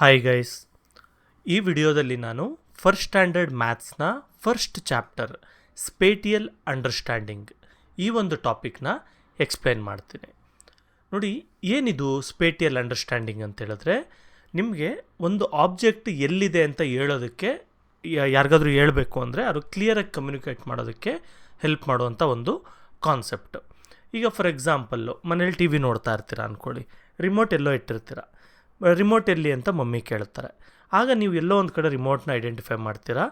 Hi guys, ಈ ವಿಡಿಯೋದಲ್ಲಿ ನಾನು ಫಸ್ಟ್ ಸ್ಟ್ಯಾಂಡರ್ಡ್ ಮ್ಯಾಥ್ಸ್ನ ಫಸ್ಟ್ ಚಾಪ್ಟರ್ ಸ್ಪೇಟಿಯಲ್ ಅಂಡರ್ಸ್ಟ್ಯಾಂಡಿಂಗ್ ಈ ಒಂದು ಟಾಪಿಕ್ನ ಎಕ್ಸ್ಪ್ಲೇನ್ ಮಾಡ್ತೀನಿ. ನೋಡಿ, ಏನಿದು ಸ್ಪೇಟಿಯಲ್ ಅಂಡರ್ಸ್ಟ್ಯಾಂಡಿಂಗ್ ಅಂತ ಹೇಳಿದ್ರೆ, ನಿಮಗೆ ಒಂದು ಆಬ್ಜೆಕ್ಟ್ ಎಲ್ಲಿದೆ ಅಂತ ಹೇಳೋದಕ್ಕೆ ಯಾರಿಗಾದ್ರೂ ಹೇಳಬೇಕು ಅಂದರೆ ಅದು ಕ್ಲಿಯರಾಗಿ ಕಮ್ಯುನಿಕೇಟ್ ಮಾಡೋದಕ್ಕೆ ಹೆಲ್ಪ್ ಮಾಡುವಂಥ ಒಂದು ಕಾನ್ಸೆಪ್ಟ್. ಈಗ ಫಾರ್ ಎಕ್ಸಾಂಪಲ್ಲು ಮನೇಲಿ ಟಿ ವಿ ನೋಡ್ತಾ ಇರ್ತೀರ ಅಂದ್ಕೊಳ್ಳಿ, ರಿಮೋಟ್ ಎಲ್ಲೋ ಇಟ್ಟಿರ್ತೀರ. ರಿಮೋಟ್ ಎಲ್ಲಿ ಅಂತ ಮಮ್ಮಿ ಕೇಳ್ತಾರೆ. ಆಗ ನೀವು ಎಲ್ಲೋ ಒಂದು ಕಡೆ ರಿಮೋಟ್ನ ಐಡೆಂಟಿಫೈ ಮಾಡ್ತೀರಾ.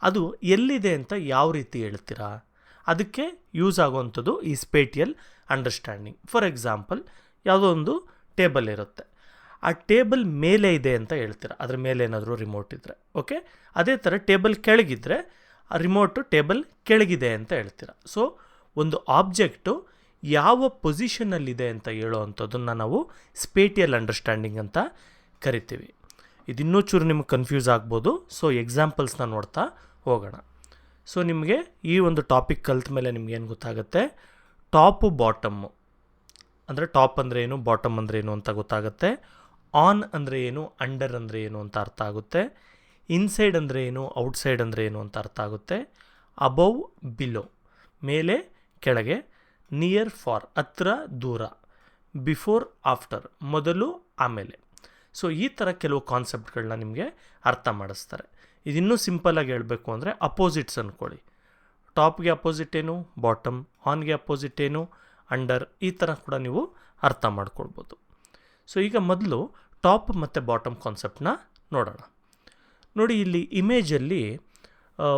ಅದು ಎಲ್ಲಿದೆ ಅಂತ ಯಾವ ರೀತಿ ಹೇಳ್ತೀರಾ? ಅದಕ್ಕೆ ಯೂಸ್ ಆಗುವಂಥದ್ದು ಈ ಸ್ಪೇಟಿಯಲ್ ಅಂಡರ್ಸ್ಟ್ಯಾಂಡಿಂಗ್. ಫಾರ್ ಎಕ್ಸಾಂಪಲ್, ಯಾವುದೋ ಒಂದು ಟೇಬಲ್ ಇರುತ್ತೆ, ಆ ಟೇಬಲ್ ಮೇಲೆ ಇದೆ ಅಂತ ಹೇಳ್ತೀರಾ, ಅದ್ರ ಮೇಲೆ ಏನಾದರೂ ರಿಮೋಟ್ ಇದ್ದರೆ. ಓಕೆ, ಅದೇ ಥರ ಟೇಬಲ್ ಕೆಳಗಿದ್ರೆ ಆ ರಿಮೋಟು ಟೇಬಲ್ ಕೆಳಗಿದೆ ಅಂತ ಹೇಳ್ತೀರಾ. ಸೊ ಒಂದು ಆಬ್ಜೆಕ್ಟು ಯಾವ ಪೊಸಿಷನಲ್ಲಿದೆ ಅಂತ ಹೇಳೋವಂಥದ್ದನ್ನು ನಾವು ಸ್ಪೇಟಿಯಲ್ ಅಂಡರ್ಸ್ಟ್ಯಾಂಡಿಂಗ್ ಅಂತ ಕರಿತೀವಿ. ಇದಿನ್ನೂ ಚೂರು ನಿಮ್ಗೆ ಕನ್ಫ್ಯೂಸ್ ಆಗ್ಬೋದು. ಸೊ ಎಕ್ಸಾಂಪಲ್ಸ್ನ ನೋಡ್ತಾ ಹೋಗೋಣ. ಸೊ ನಿಮಗೆ ಈ ಒಂದು ಟಾಪಿಕ್ ಕಲ್ತ ಮೇಲೆ ನಿಮ್ಗೇನು ಗೊತ್ತಾಗುತ್ತೆ, ಟಾಪು ಬಾಟಮ್ಮು ಅಂದರೆ ಟಾಪ್ ಅಂದರೆ ಏನು, ಬಾಟಮ್ ಅಂದರೆ ಏನು ಅಂತ ಗೊತ್ತಾಗುತ್ತೆ. ಆನ್ ಅಂದರೆ ಏನು, ಅಂಡರ್ ಅಂದರೆ ಏನು ಅಂತ ಅರ್ಥ ಆಗುತ್ತೆ. ಇನ್ಸೈಡ್ ಅಂದರೆ ಏನು, ಔಟ್ಸೈಡ್ ಅಂದರೆ ಏನು ಅಂತ ಅರ್ಥ ಆಗುತ್ತೆ. ಅಬೌವ್, ಬಿಲೋ, ಮೇಲೆ ಕೆಳಗೆ, ನಿಯರ್ ಫಾರ್ ಹತ್ರ ದೂರ, ಬಿಫೋರ್ ಆಫ್ಟರ್ ಮೊದಲು ಆಮೇಲೆ. ಸೊ ಈ ಥರ ಕೆಲವು ಕಾನ್ಸೆಪ್ಟ್ಗಳನ್ನ ನಿಮಗೆ ಅರ್ಥ ಮಾಡಿಸ್ತಾರೆ. ಇದಿನ್ನೂ ಸಿಂಪಲ್ಲಾಗಿ ಹೇಳಬೇಕು ಅಂದರೆ ಅಪೋಸಿಟ್ಸ್ ಅಂದ್ಕೊಳ್ಳಿ. ಟಾಪ್ಗೆ ಅಪೋಸಿಟ್ ಏನು, ಬಾಟಮ್. ಆನ್ಗೆ ಅಪೋಸಿಟ್ ಏನು, ಅಂಡರ್. ಈ ಥರ ಕೂಡ ನೀವು ಅರ್ಥ ಮಾಡ್ಕೊಳ್ಬೋದು. ಸೊ ಈಗ ಮೊದಲು ಟಾಪ್ ಮತ್ತು ಬಾಟಮ್ ಕಾನ್ಸೆಪ್ಟನ್ನ ನೋಡೋಣ. ನೋಡಿ, ಇಲ್ಲಿ ಇಮೇಜಲ್ಲಿ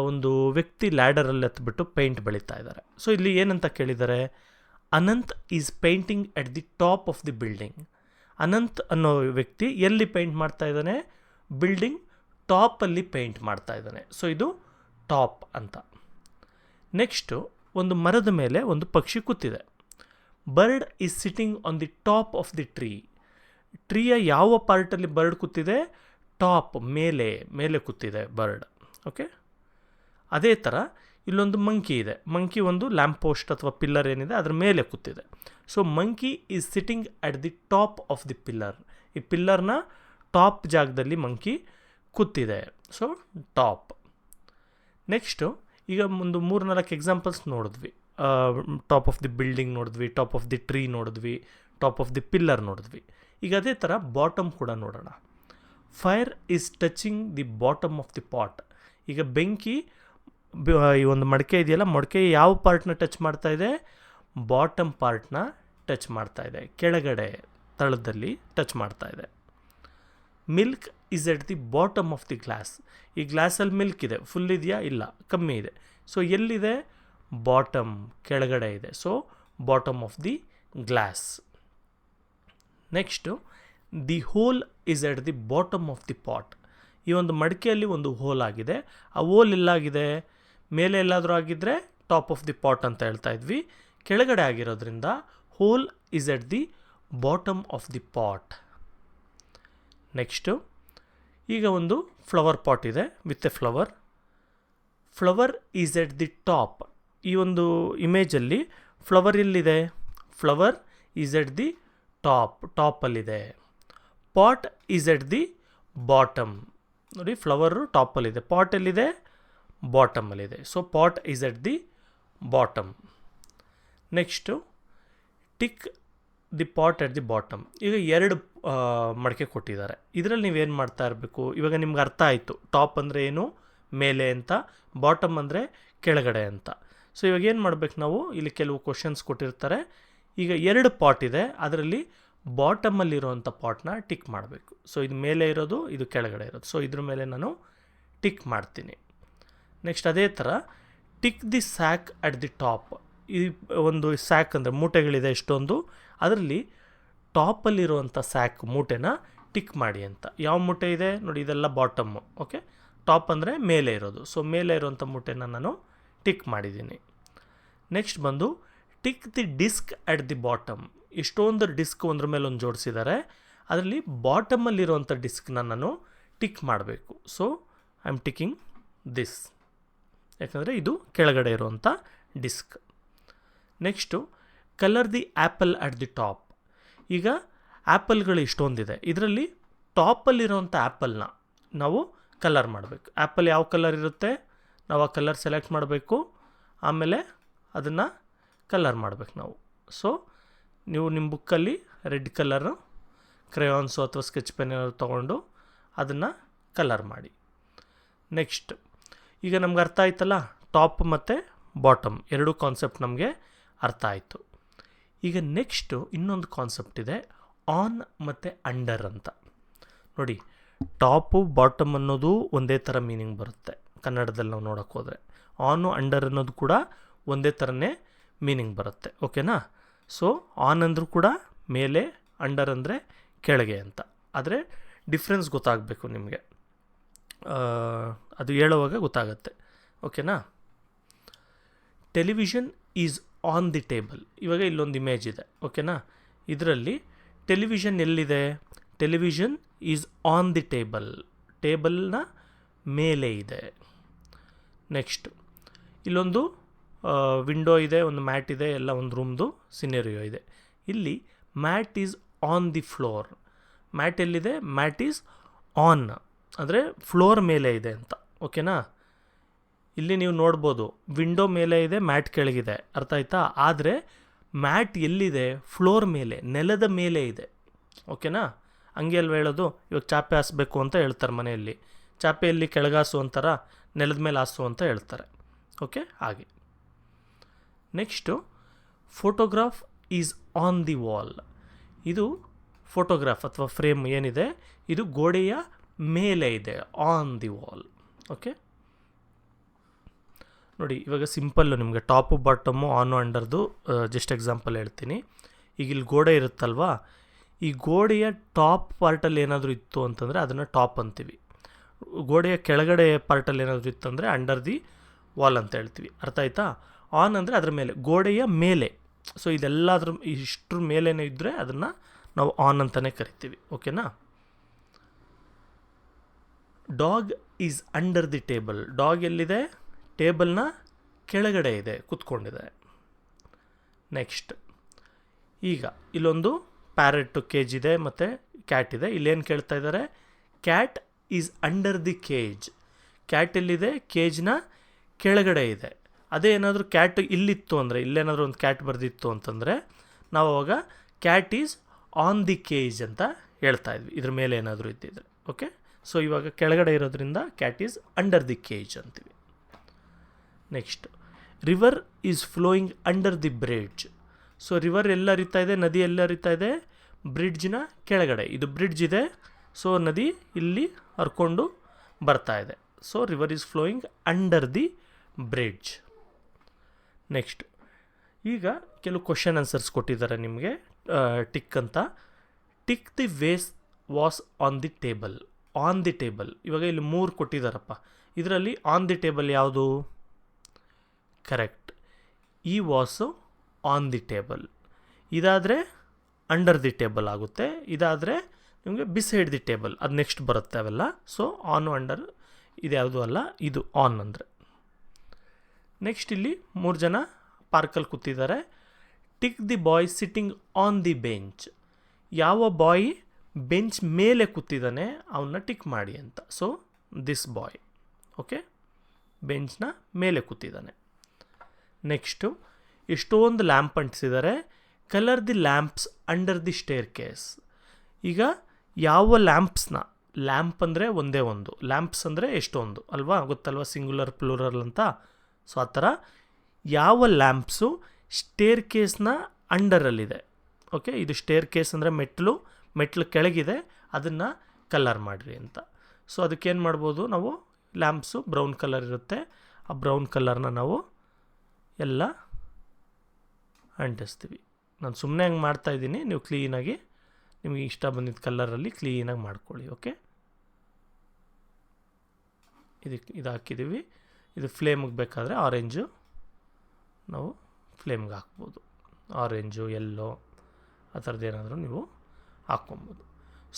ಒಂದು ವ್ಯಕ್ತಿ ಲ್ಯಾಡರಲ್ಲಿ ಹತ್ಬಿಟ್ಟು ಪೇಂಟ್ ಬೆಳೀತಾ ಇದ್ದಾರೆ. ಸೊ ಇಲ್ಲಿ ಏನಂತ ಕೇಳಿದ್ದಾರೆ, Anant is painting at the top of the building. Anant ಅನ್ನೋ ವ್ಯಕ್ತಿ ಎಲ್ಲಿ ಪೇಂಟ್ ಮಾಡ್ತಾ ಇದ್ದಾನೆ, ಬಿಲ್ಡಿಂಗ್ ಟಾಪಲ್ಲಿ ಪೇಂಟ್ ಮಾಡ್ತಾ ಇದ್ದಾನೆ. ಸೊ ಇದು ಟಾಪ್ ಅಂತ. ನೆಕ್ಸ್ಟು, ಒಂದು ಮರದ ಮೇಲೆ ಒಂದು ಪಕ್ಷಿ ಕೂತಿದೆ. Bird is sitting on the top of the tree. ಟ್ರೀಯ ಯಾವ ಪಾರ್ಟಲ್ಲಿ ಬರ್ಡ್ ಕೂತಿದೆ, ಟಾಪ್, ಮೇಲೆ ಕೂತಿದೆ ಬರ್ಡ್. ಓಕೆ, ಅದೇ ಥರ ಇಲ್ಲೊಂದು ಮಂಕಿ ಇದೆ. ಮಂಕಿ ಒಂದು ಲ್ಯಾಂಪ್ ಪೋಸ್ಟ್ ಅಥವಾ ಪಿಲ್ಲರ್ ಏನಿದೆ ಅದ್ರ ಮೇಲೆ ಕೂತಿದೆ. So monkey is sitting at the top of the pillar. ಈ ಪಿಲ್ಲರ್ನ ಟಾಪ್ ಜಾಗದಲ್ಲಿ ಮಂಕಿ ಕೂತಿದೆ. So top. ನೆಕ್ಸ್ಟು, ಈಗ ಒಂದು 3-4 ಎಕ್ಸಾಂಪಲ್ಸ್ ನೋಡಿದ್ವಿ. ಟಾಪ್ ಆಫ್ ದಿ ಬಿಲ್ಡಿಂಗ್ ನೋಡಿದ್ವಿ, ಟಾಪ್ ಆಫ್ ದಿ ಟ್ರೀ ನೋಡಿದ್ವಿ, ಟಾಪ್ ಆಫ್ ದಿ ಪಿಲ್ಲರ್ ನೋಡಿದ್ವಿ. ಈಗ ಅದೇ ಥರ ಬಾಟಮ್ ಕೂಡ ನೋಡೋಣ. Fire is touching the bottom of the pot. ಈಗ ಬೆಂಕಿ ಈ ಒಂದು ಮಡಿಕೆ ಇದೆಯಲ್ಲ, ಮಡಿಕೆ ಯಾವ ಪಾರ್ಟ್ನ ಟಚ್ ಮಾಡ್ತಾ ಇದೆ, ಬಾಟಮ್ ಪಾರ್ಟ್ನ ಟಚ್ ಮಾಡ್ತಾ ಇದೆ, ಕೆಳಗಡೆ ತಳದಲ್ಲಿ ಟಚ್ ಮಾಡ್ತಾ ಇದೆ. Milk is at the bottom of the glass. ಈ ಗ್ಲಾಸಲ್ಲಿ ಮಿಲ್ಕ್ ಇದೆ, ಫುಲ್ ಇದೆಯಾ, ಇಲ್ಲ, ಕಮ್ಮಿ ಇದೆ. ಸೊ ಎಲ್ಲಿದೆ, ಬಾಟಮ್, ಕೆಳಗಡೆ ಇದೆ. So bottom of the glass. Next, the whole is at the bottom of the pot. ಈ ಒಂದು ಮಡಿಕೆಯಲ್ಲಿ ಒಂದು ಹೋಲ್ ಆಗಿದೆ. ಆ ಹೋಲ್ ಎಲ್ಲಾಗಿದೆ, ಮೇಲೆ ಎಲ್ಲಾದರೂ ಆಗಿದ್ದರೆ ಟಾಪ್ ಆಫ್ ದಿ ಪಾಟ್ ಅಂತ ಹೇಳ್ತಾ ಇದ್ವಿ. ಕೆಳಗಡೆ ಆಗಿರೋದ್ರಿಂದ hole is at the bottom of the pot. Next, ಈಗ ಒಂದು ಫ್ಲವರ್ ಪಾಟ್ ಇದೆ with a flower. Flower is at the top. ಈ ಒಂದು ಇಮೇಜಲ್ಲಿ ಫ್ಲವರ್ ಎಲ್ಲಿದೆ, ಫ್ಲವರ್ ಈಸ್ ಎಟ್ ದಿ ಟಾಪಲ್ಲಿದೆ. Pot is at the bottom. ನೋಡಿ, ಫ್ಲವರು ಟಾಪಲ್ಲಿದೆ, ಪಾಟ್ ಎಲ್ಲಿದೆ, ಬಾಟಮಲ್ಲಿದೆ. So pot is at the bottom. Next, tick the pot at the bottom. ಈಗ 2 ಮಡಿಕೆ ಕೊಟ್ಟಿದ್ದಾರೆ. ಇದರಲ್ಲಿ ನೀವೇನು ಮಾಡ್ತಾ ಇರಬೇಕು, ಇವಾಗ ನಿಮ್ಗೆ ಅರ್ಥ ಆಯಿತು ಟಾಪ್ ಅಂದರೆ ಏನು, ಮೇಲೆ ಅಂತ, ಬಾಟಮ್ ಅಂದರೆ ಕೆಳಗಡೆ ಅಂತ. ಸೊ ಇವಾಗ ಏನು ಮಾಡಬೇಕು ನಾವು, ಇಲ್ಲಿ ಕೆಲವು ಕ್ವಶನ್ಸ್ ಕೊಟ್ಟಿರ್ತಾರೆ. ಈಗ 2 ಪಾಟ್ ಇದೆ, ಅದರಲ್ಲಿ ಬಾಟಮಲ್ಲಿರುವಂಥ ಪಾಟ್ನ ಟಿಕ್ ಮಾಡಬೇಕು. ಸೊ ಇದು ಮೇಲೆ ಇರೋದು, ಇದು ಕೆಳಗಡೆ ಇರೋದು. ಸೊ ಇದ್ರ ಮೇಲೆ ನಾನು ಟಿಕ್ ಮಾಡ್ತೀನಿ. ನೆಕ್ಸ್ಟ್ ಅದೇ ಥರ tick the sack at the top. ಈ ಒಂದು ಸ್ಯಾಕ್ ಅಂದರೆ ಮೂಟೆಗಳಿದೆ ಎಷ್ಟೊಂದು, ಅದರಲ್ಲಿ ಟಾಪಲ್ಲಿರುವಂಥ ಸ್ಯಾಕ್ ಮೂಟೆನ ಟಿಕ್ ಮಾಡಿ ಅಂತ. ಯಾವ ಮೂಟೆ ಇದೆ ನೋಡಿ, ಇದೆಲ್ಲ ಬಾಟಮ್ಮು. ಓಕೆ, ಟಾಪ್ ಅಂದರೆ ಮೇಲೆ ಇರೋದು. ಸೊ ಮೇಲೆ ಇರೋವಂಥ ಮೂಟೆನ ನಾನು ಟಿಕ್ ಮಾಡಿದ್ದೀನಿ. ನೆಕ್ಸ್ಟ್ ಬಂದು tick the disk at the bottom. ಇಷ್ಟೊಂದು ಡಿಸ್ಕ್ ಒಂದ್ರ ಮೇಲೆ ಒಂದು ಜೋಡಿಸಿದ್ದಾರೆ, ಅದರಲ್ಲಿ ಬಾಟಮಲ್ಲಿರುವಂಥ ಡಿಸ್ಕ್ನ ನಾನು ಟಿಕ್ ಮಾಡಬೇಕು. So I am ticking this, ಯಾಕಂದರೆ ಇದು ಕೆಳಗಡೆ ಇರುವಂಥ disk. Next, colour the apple at the top. ಈಗ ಆ್ಯಪಲ್ಗಳು ಇಷ್ಟೊಂದಿದೆ, ಇದರಲ್ಲಿ ಟಾಪಲ್ಲಿರೋಂಥ ಆ್ಯಪಲ್ನ ನಾವು ಕಲರ್ ಮಾಡಬೇಕು. ಆ್ಯಪಲ್ ಯಾವ ಕಲರ್ ಇರುತ್ತೆ ನಾವು ಆ ಕಲರ್ ಸೆಲೆಕ್ಟ್ ಮಾಡಬೇಕು, ಆಮೇಲೆ ಅದನ್ನು ಕಲರ್ ಮಾಡಬೇಕು ನಾವು. ಸೊ ನೀವು ನಿಮ್ಮ ಬುಕ್ಕಲ್ಲಿ ರೆಡ್ ಕಲರು ಕ್ರೇಯಾನ್ಸು ಅಥವಾ ಸ್ಕೆಚ್ ಪೆನ್ ಏನಾದ್ರು ತೊಗೊಂಡು ಅದನ್ನು ಕಲರ್ ಮಾಡಿ. ನೆಕ್ಸ್ಟ್ ಈಗ ನಮ್ಗೆ ಅರ್ಥ ಆಯ್ತಲ್ಲ, ಟಾಪ್ ಮತ್ತು ಬಾಟಮ್ ಎರಡೂ ಕಾನ್ಸೆಪ್ಟ್ ನಮಗೆ ಅರ್ಥ ಆಯಿತು. ಈಗ ನೆಕ್ಸ್ಟು ಇನ್ನೊಂದು ಕಾನ್ಸೆಪ್ಟ್ ಇದೆ, ಆನ್ ಮತ್ತು ಅಂಡರ್ ಅಂತ. ನೋಡಿ, ಟಾಪು ಬಾಟಮ್ ಅನ್ನೋದು ಒಂದೇ ಥರ ಮೀನಿಂಗ್ ಬರುತ್ತೆ ಕನ್ನಡದಲ್ಲಿ ನಾವು ನೋಡೋಕ್ಕೆ ಹೋದರೆ. ಆನು ಅಂಡರ್ ಅನ್ನೋದು ಕೂಡ ಒಂದೇ ಥರನೇ ಮೀನಿಂಗ್ ಬರುತ್ತೆ. ಓಕೆನಾ? ಸೊ ಆನ್ ಅಂದರೂ ಕೂಡ ಮೇಲೆ, ಅಂಡರ್ ಅಂದರೆ ಕೆಳಗೆ ಅಂತ. ಆದರೆ ಡಿಫ್ರೆನ್ಸ್ ಗೊತ್ತಾಗಬೇಕು ನಿಮಗೆ, ಅದು ಹೇಳುವಾಗ ಗೊತ್ತಾಗತ್ತೆ. ಓಕೆನಾ? Television is on the table. ಇವಾಗ ಇಲ್ಲೊಂದು ಇಮೇಜ್ ಇದೆ. ಓಕೆನಾ? ಇದರಲ್ಲಿ ಟೆಲಿವಿಷನ್ ಎಲ್ಲಿದೆ? Television is on the table. ಟೇಬಲ್ನ ಮೇಲೆ ಇದೆ. ನೆಕ್ಸ್ಟ್ ಇಲ್ಲೊಂದು ವಿಂಡೋ ಇದೆ, ಒಂದು ಮ್ಯಾಟ್ ಇದೆ, ಎಲ್ಲ ಒಂದು ರೂಮ್ದು ಸಿನೆರಿಯೋ ಇದೆ. ಇಲ್ಲಿ mat is on the floor. Mat ಎಲ್ಲಿದೆ? ಮ್ಯಾಟ್ ಈಸ್ ಆನ್ ಅಂದರೆ ಫ್ಲೋರ್ ಮೇಲೆ ಇದೆ ಅಂತ. ಓಕೆನಾ? ಇಲ್ಲಿ ನೀವು ನೋಡ್ಬೋದು, ವಿಂಡೋ ಮೇಲೆ ಇದೆ, ಮ್ಯಾಟ್ ಕೆಳಗಿದೆ. ಅರ್ಥ ಆಯ್ತಾ? ಆದರೆ ಮ್ಯಾಟ್ ಎಲ್ಲಿದೆ? ಫ್ಲೋರ್ ಮೇಲೆ, ನೆಲದ ಮೇಲೆ ಇದೆ. ಓಕೆನಾ? ಹಂಗೆ ಅಲ್ವ ಹೇಳೋದು? ಇವಾಗ ಚಾಪೆ ಹಾಸಬೇಕು ಅಂತ ಹೇಳ್ತಾರೆ ಮನೆಯಲ್ಲಿ. ಚಾಪೆಯಲ್ಲಿ ಕೆಳಗಾಸು ಅಂತಾರ, ನೆಲದ ಮೇಲೆ ಹಾಸು ಅಂತ ಹೇಳ್ತಾರೆ. ಓಕೆ, ಹಾಗೆ. Next photograph is on the wall. ಇದು ಫೋಟೋಗ್ರಾಫ್ ಅಥವಾ ಫ್ರೇಮ್ ಏನಿದೆ ಇದು ಗೋಡೆಯ ಮೇಲೆ ಇದೆ, ಆನ್ ದಿ ವಾಲ್. ಓಕೆ, ನೋಡಿ ಇವಾಗ ಸಿಂಪಲ್ಲು ನಿಮಗೆ ಟಾಪು ಬಾಟಮು ಆನು ಅಂಡರ್ದು ಜಸ್ಟ್ ಎಕ್ಸಾಂಪಲ್ ಹೇಳ್ತೀನಿ. ಈಗ ಇಲ್ಲಿ ಗೋಡೆ ಇರುತ್ತಲ್ವಾ, ಈ ಗೋಡೆಯ ಟಾಪ್ ಪಾರ್ಟಲ್ಲಿ ಏನಾದರೂ ಇತ್ತು ಅಂತಂದರೆ ಅದನ್ನು ಟಾಪ್ ಅಂತೀವಿ. ಗೋಡೆಯ ಕೆಳಗಡೆ ಪಾರ್ಟಲ್ಲಿ ಏನಾದರೂ ಇತ್ತಂದರೆ ಅಂಡರ್ ದಿ ವಾಲ್ ಅಂತ ಹೇಳ್ತೀವಿ. ಅರ್ಥ ಆಯ್ತಾ? ಆನ್ ಅಂದರೆ ಅದರ ಮೇಲೆ, ಗೋಡೆಯ ಮೇಲೆ. ಸೊ ಇದೆಲ್ಲದ್ರ ಇಷ್ಟ್ರ ಮೇಲೇನೇ ಇದ್ದರೆ ಅದನ್ನು ನಾವು ಆನ್ ಅಂತಲೇ ಕರಿತೀವಿ. ಓಕೆನಾ? Dog is under the table. Dog ಎಲ್ಲಿದೆ? ಟೇಬಲ್ನ ಕೆಳಗಡೆ ಇದೆ, ಕೂತ್ಕೊಂಡಿದೆ. ನೆಕ್ಸ್ಟ್ ಈಗ ಇಲ್ಲೊಂದು ಪ್ಯಾರೆಟ್ ಕೇಜ್ ಇದೆ ಮತ್ತು ಕ್ಯಾಟ್ ಇದೆ. ಇಲ್ಲೇನು ಕೇಳ್ತಾ ಇದ್ದಾರೆ? Cat is under the cage. Cat ಎಲ್ಲಿದೆ? ಕೇಜ್ನ ಕೆಳಗಡೆ ಇದೆ. ಅದೇ ಏನಾದರೂ ಕ್ಯಾಟ್ ಇಲ್ಲಿತ್ತು ಅಂದರೆ, ಇಲ್ಲೇನಾದರೂ ಒಂದು ಕ್ಯಾಟ್ ಬರೆದಿತ್ತು ಅಂತಂದರೆ ನಾವು ಅವಾಗ cat is on the cage ಅಂತ ಹೇಳ್ತಾ ಇದ್ವಿ, ಇದ್ರ ಮೇಲೆ ಏನಾದರೂ ಇದ್ದಿದ್ರೆ. ಓಕೆ, ಸೊ ಇವಾಗ ಕೆಳಗಡೆ ಇರೋದ್ರಿಂದ cat is under the cage ಅಂತೀವಿ. Next river is flowing under the bridge. So river ಎಲ್ಲ ಹರಿತಾ ಇದೆ, ನದಿ ಎಲ್ಲ ಹರಿತಾ ಇದೆ ಬ್ರಿಡ್ಜ್ನ ಕೆಳಗಡೆ. ಇದು ಬ್ರಿಡ್ಜ್ ಇದೆ, ಸೊ ನದಿ ಇಲ್ಲಿ ಹರ್ಕೊಂಡು ಬರ್ತಾ ಇದೆ. So river is flowing under the bridge. Next ಈಗ ಕೆಲವು ಕ್ವಶನ್ ಆನ್ಸರ್ಸ್ ಕೊಟ್ಟಿದ್ದಾರೆ ನಿಮಗೆ, ಟಿಕ್ ಅಂತ. Tick the vase vase on the table. On the table, ಇವಾಗ ಇಲ್ಲಿ 3 ಕೊಟ್ಟಿದ್ದಾರಪ್ಪ. ಇದರಲ್ಲಿ ಆನ್ ದಿ ಟೇಬಲ್ ಯಾವುದು? ಕರೆಕ್ಟ್, ಈ ವಾಸು ಆನ್ ದಿ ಟೇಬಲ್. ಇದಾದರೆ ಅಂಡರ್ ದಿ ಟೇಬಲ್ ಆಗುತ್ತೆ, ಇದಾದರೆ ನಿಮಗೆ ಬಿಸೈಡ್ ದಿ ಟೇಬಲ್, ಅದು ನೆಕ್ಸ್ಟ್ ಬರುತ್ತೆ ಅವೆಲ್ಲ. ಸೊ ಆನು ಅಂಡರ್ ಇದು ಯಾವುದೂ ಅಲ್ಲ, ಇದು ಆನ್ ಅಂದರೆ. ನೆಕ್ಸ್ಟ್ ಇಲ್ಲಿ 3 ಜನ ಪಾರ್ಕಲ್ಲಿ ಕೂತಿದ್ದಾರೆ. Tick the boy sitting on the bench. ಯಾವ ಬಾಯ್ ಬೆಂಚ್ ಮೇಲೆ ಕೂತಿದ್ದಾನೆ ಅವನ್ನ ಟಿಕ್ ಮಾಡಿ ಅಂತ. So this boy. ಓಕೆ, ಬೆಂಚ್ನ ಮೇಲೆ ಕೂತಿದ್ದಾನೆ. ನೆಕ್ಸ್ಟು ಎಷ್ಟೊಂದು ಲ್ಯಾಂಪ್ ಅಂಟಿಸಿದ್ದಾರೆ. Colour the lamps under the staircase. ಈಗ ಯಾವ ಲ್ಯಾಂಪ್ಸ್ನ, ಲ್ಯಾಂಪ್ ಅಂದರೆ ಒಂದೇ ಒಂದು, ಲ್ಯಾಂಪ್ಸ್ ಅಂದರೆ ಎಷ್ಟೊಂದು ಅಲ್ವಾ, ಗೊತ್ತಲ್ವಾ, ಸಿಂಗ್ಯುಲರ್ ಪ್ಲೂರಲ್ ಅಂತ. ಸೊ ಆ ಥರ ಯಾವ ಲ್ಯಾಂಪ್ಸು ಸ್ಟೇರ್ ಕೇಸ್ನ ಅಂಡರಲ್ಲಿದೆ. ಓಕೆ, ಇದು ಸ್ಟೇರ್ ಕೇಸ್ ಅಂದರೆ ಮೆಟ್ಲು ಕೆಳಗಿದೆ, ಅದನ್ನು ಕಲರ್ ಮಾಡಿರಿ ಅಂತ. ಸೊ ಅದಕ್ಕೇನು ಮಾಡ್ಬೋದು ನಾವು? ಲ್ಯಾಂಪ್ಸು ಬ್ರೌನ್ ಕಲರ್ ಇರುತ್ತೆ, ಆ ಬ್ರೌನ್ ಕಲರ್ನ ನಾವು ಎಲ್ಲ ಅಂಟಿಸ್ತೀವಿ. ನಾನು ಸುಮ್ಮನೆ ಹಂಗೆ ಮಾಡ್ತಾಯಿದ್ದೀನಿ, ನೀವು ಕ್ಲೀನಾಗಿ ನಿಮಗೆ ಇಷ್ಟ ಬಂದಿದ್ದ ಕಲರಲ್ಲಿ ಕ್ಲೀನಾಗಿ ಮಾಡ್ಕೊಳ್ಳಿ. ಓಕೆ, ಇದು ಹಾಕಿದ್ದೀವಿ. ಇದು ಫ್ಲೇಮಿಗೆ ಬೇಕಾದರೆ ಆರೆಂಜು ನಾವು ಫ್ಲೇಮ್ಗೆ ಹಾಕ್ಬೋದು, ಆರೆಂಜು ಎಲ್ಲೋ ಆ ಥರದ್ದು ಏನಾದರೂ ನೀವು ಹಾಕ್ಕೊಬೋದು.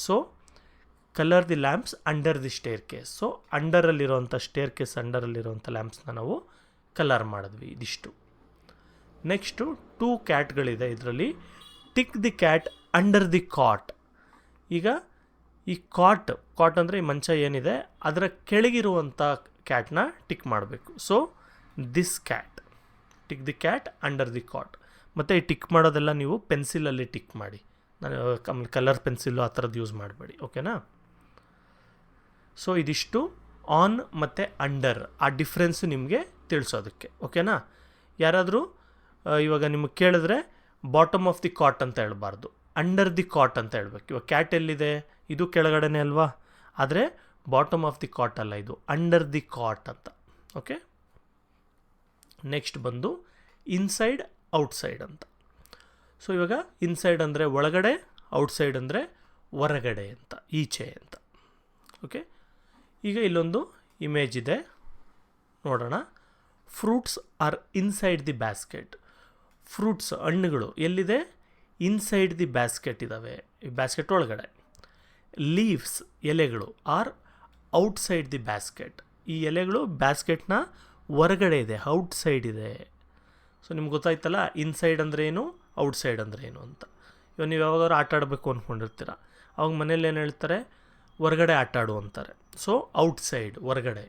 So colour the lamps under the staircase. So ಅಂಡರಲ್ಲಿರೋವಂಥ ಸ್ಟೇರ್ ಕೇಸ್ ಅಂಡರಲ್ಲಿರೋವಂಥ ಲ್ಯಾಂಪ್ಸ್ನ ನಾವು ಕಲರ್ ಮಾಡಿದ್ವಿ. ಇದಿಷ್ಟು. ನೆಕ್ಸ್ಟು 2 ಕ್ಯಾಟ್ಗಳಿದೆ ಇದರಲ್ಲಿ. Tick the cat under the cot. ಈಗ ಈ ಕಾಟ್ ಅಂದರೆ ಈ ಮಂಚ ಏನಿದೆ ಅದರ ಕೆಳಗಿರುವಂಥ ಕ್ಯಾಟ್ನ ಟಿಕ್ ಮಾಡಬೇಕು. So this cat, tick the cat under the cot. ಮತ್ತು ಈ ಟಿಕ್ ಮಾಡೋದೆಲ್ಲ ನೀವು ಪೆನ್ಸಿಲಲ್ಲಿ ಟಿಕ್ ಮಾಡಿ, ನಾನು ಕಲರ್ ಪೆನ್ಸಿಲ್ಲು ಆ ಥರದ್ದು ಯೂಸ್ ಮಾಡಬೇಡಿ, ಓಕೆನಾ. ಸೊ ಇದಿಷ್ಟು ಆನ್ ಮತ್ತು ಅಂಡರ್ ಆ ಡಿಫ್ರೆನ್ಸು ನಿಮಗೆ ತಿಳಿಸೋದಕ್ಕೆ, ಓಕೆನಾ. ಯಾರಾದರೂ ಇವಾಗ ನಿಮಗೆ ಕೇಳಿದ್ರೆ ಬಾಟಮ್ ಆಫ್ ದಿ ಕಾಟ್ ಅಂತ ಹೇಳ್ಬಾರ್ದು, ಅಂಡರ್ ದಿ ಕಾಟ್ ಅಂತ ಹೇಳ್ಬೇಕು. ಇವಾಗ ಕ್ಯಾಟ್ ಎಲ್ಲಿದೆ, ಇದು ಕೆಳಗಡೆನೇ ಅಲ್ವಾ, ಆದರೆ ಬಾಟಮ್ ಆಫ್ ದಿ ಕಾಟ್ ಅಲ್ಲ, ಇದು ಅಂಡರ್ ದಿ ಕಾಟ್ ಅಂತ, ಓಕೆ. ನೆಕ್ಸ್ಟ್ ಬಂದು ಇನ್ಸೈಡ್ ಔಟ್ಸೈಡ್ ಅಂತ. ಸೊ ಇವಾಗ ಇನ್ಸೈಡ್ ಅಂದರೆ ಒಳಗಡೆ, ಔಟ್ಸೈಡ್ ಅಂದರೆ ಹೊರಗಡೆ ಅಂತ, ಈಚೆ ಅಂತ, ಓಕೆ. ಈಗ ಇಲ್ಲೊಂದು ಇಮೇಜ್ ಇದೆ ನೋಡೋಣ. Fruits are inside the basket. Fruits ಹಣ್ಣುಗಳು ಎಲ್ಲಿದೆ, ಇನ್ಸೈಡ್ ದಿ ಬ್ಯಾಸ್ಕೆಟ್ ಇದ್ದಾವೆ, ಈ ಬ್ಯಾಸ್ಕೆಟ್ ಒಳಗಡೆ. ಲೀವ್ಸ್ ಎಲೆಗಳು ಆರ್ ಔಟ್ಸೈಡ್ ದಿ ಬ್ಯಾಸ್ಕೆಟ್. ಈ ಎಲೆಗಳು ಬ್ಯಾಸ್ಕೆಟ್ನ ಹೊರಗಡೆ ಇದೆ, ಔಟ್ಸೈಡ್ ಇದೆ. ಸೊ ನಿಮ್ಗೆ ಗೊತ್ತಾಯ್ತಲ್ಲ ಇನ್ಸೈಡ್ ಅಂದರೆ ಏನು, ಔಟ್ಸೈಡ್ ಅಂದರೆ ಏನು ಅಂತ. ಇವಾಗ ನೀವು ಯಾವಾಗಾದ್ರೂ ಆಟ ಆಡಬೇಕು ಅಂದ್ಕೊಂಡಿರ್ತೀರ, ಅವಾಗ ಮನೇಲಿ ಏನು ಹೇಳ್ತಾರೆ, ಹೊರಗಡೆ ಆಟ ಆಡು ಅಂತಾರೆ. ಸೊ ಔಟ್ಸೈಡ್ ಹೊರಗಡೆ.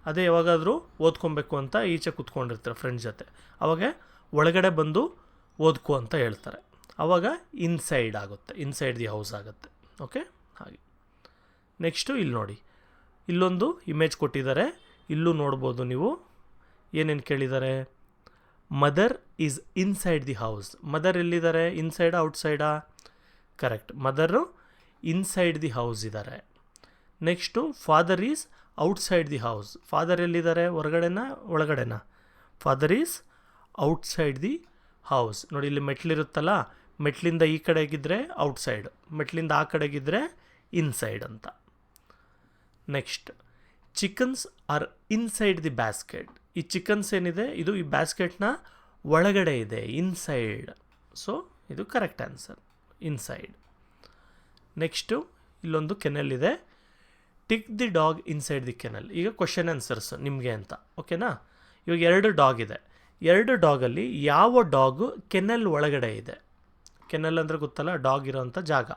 ಅದೇ ಯಾವಾಗಾದರೂ ಓದ್ಕೊಬೇಕು ಅಂತ ಈಚೆ ಕೂತ್ಕೊಂಡಿರ್ತಾರೆ ಫ್ರೆಂಡ್ಸ್ ಜೊತೆ, ಅವಾಗ ಒಳಗಡೆ ಬಂದು ಓದ್ಕೊ ಅಂತ ಹೇಳ್ತಾರೆ, ಆವಾಗ ಇನ್ಸೈಡ್ ಆಗುತ್ತೆ, ಇನ್ಸೈಡ್ ದಿ ಹೌಸ್ ಆಗುತ್ತೆ, ಓಕೆ. ಹಾಗೆ ನೆಕ್ಸ್ಟು ಇಲ್ಲಿ ನೋಡಿ, ಇಲ್ಲೊಂದು ಇಮೇಜ್ ಕೊಟ್ಟಿದ್ದಾರೆ, ಇಲ್ಲೂ ನೋಡ್ಬೋದು ನೀವು. ಏನೇನು ಕೇಳಿದ್ದಾರೆ, mother is inside the house. Mother ಎಲ್ಲಿದ್ದಾರೆ, ಇನ್ಸೈಡಾ ಔಟ್ಸೈಡಾ? Correct, mother inside the house ಇದ್ದಾರೆ. Next father is outside the house. Father ಎಲ್ಲಿದ್ದಾರೆ, ಹೊರಗಡೆನಾ ಒಳಗಡೆನಾ? Father is outside the house. ನೋಡಿ ಇಲ್ಲಿ ಮೆಟ್ಲಿರುತ್ತಲ್ಲ, ಮೆಟ್ಲಿಂದ ಈ ಕಡೆಗಿದ್ದರೆ ಔಟ್ಸೈಡ್, ಮೆಟ್ಲಿಂದ ಆ ಕಡೆಗಿದ್ದರೆ ಇನ್ಸೈಡ್ ಅಂತ. Next chickens are inside the basket. ಈ ಚಿಕನ್ಸ್ ಏನಿದೆ ಇದು ಈ ಬ್ಯಾಸ್ಕೆಟ್ನ ಒಳಗಡೆ ಇದೆ, ಇನ್ಸೈಡ್. ಸೊ ಇದು ಕರೆಕ್ಟ್ ಆನ್ಸರ್, ಇನ್ಸೈಡ್. ನೆಕ್ಸ್ಟು ಇಲ್ಲೊಂದು ಕೆನೆಲ್ ಇದೆ, tick the dog inside the kennel. ಈಗ ಕ್ವಶನ್ ಆನ್ಸರ್ಸ್ ನಿಮಗೆ ಅಂತ, ಓಕೆನಾ. ಇವಾಗ 2 ಡಾಗ್ ಇದೆ, 2 ಡಾಗಲ್ಲಿ ಯಾವ ಡಾಗು ಕೆನೆಲ್ ಒಳಗಡೆ ಇದೆ? ಕೆನೆಲ್ ಅಂದರೆ ಗೊತ್ತಲ್ಲ, ಡಾಗ್ ಇರೋಂಥ ಜಾಗ.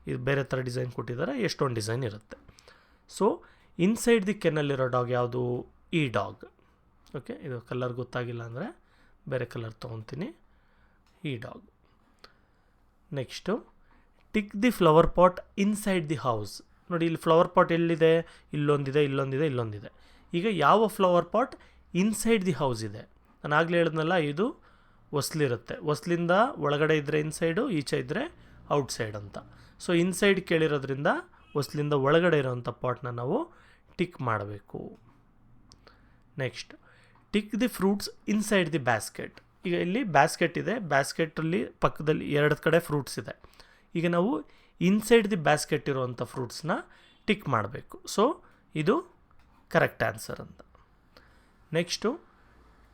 ಇದು ಬೇರೆ ಥರ ಡಿಸೈನ್ ಕೊಟ್ಟಿದ್ದಾರೆ, ಎಷ್ಟೊಂದು ಡಿಸೈನ್ ಇರುತ್ತೆ. ಸೊ ಇನ್ಸೈಡ್ ದಿ ಕೆನೆಲ್ ಇರೋ ಡಾಗ್ ಯಾವುದು? ಈ ಡಾಗ್, ಓಕೆ. ಇದು ಕಲರ್ ಗೊತ್ತಾಗಿಲ್ಲ ಅಂದರೆ ಬೇರೆ ಕಲರ್ ತೊಗೊತೀನಿ, ಈ dog. Next tick the flower pot inside the house. ನೋಡಿ ಇಲ್ಲಿ ಫ್ಲವರ್ ಪಾಟ್ ಎಲ್ಲಿದೆ, ಇಲ್ಲೊಂದಿದೆ, ಇಲ್ಲೊಂದಿದೆ, ಇಲ್ಲೊಂದಿದೆ. ಈಗ ಯಾವ flower pot inside the house ಇದೆ? ನಾನು ಆಗಲೇ ಹೇಳಿದ್ನಲ್ಲ, ಇದು ಹೊಸ್ಲಿರುತ್ತೆ, ಹೊಸ್ಲಿಂದ ಒಳಗಡೆ ಇದ್ದರೆ ಇನ್ಸೈಡು, ಈಚೆ ಇದ್ದರೆ ಔಟ್ಸೈಡ್ ಅಂತ. ಸೊ ಇನ್ಸೈಡ್ ಕೇಳಿರೋದ್ರಿಂದ ಹೊಸ್ಲಿಂದ ಒಳಗಡೆ ಇರೋವಂಥ ಪಾಟ್ನ ನಾವು ಟಿಕ್ ಮಾಡಬೇಕು. Next tick the fruits inside the basket. ಈಗ ಇಲ್ಲಿ ಬ್ಯಾಸ್ಕೆಟ್ ಇದೆ, ಬ್ಯಾಸ್ಕೆಟಲ್ಲಿ ಪಕ್ಕದಲ್ಲಿ 2 ಕಡೆ ಫ್ರೂಟ್ಸ್ ಇದೆ. ಈಗ ನಾವು ಇನ್ಸೈಡ್ ದಿ ಬ್ಯಾಸ್ಕೆಟ್ ಇರುವಂಥ ಫ್ರೂಟ್ಸ್ನ ಟಿಕ್ ಮಾಡಬೇಕು. ಸೊ ಇದು ಕರೆಕ್ಟ್ ಆನ್ಸರ್ ಅಂತ. Next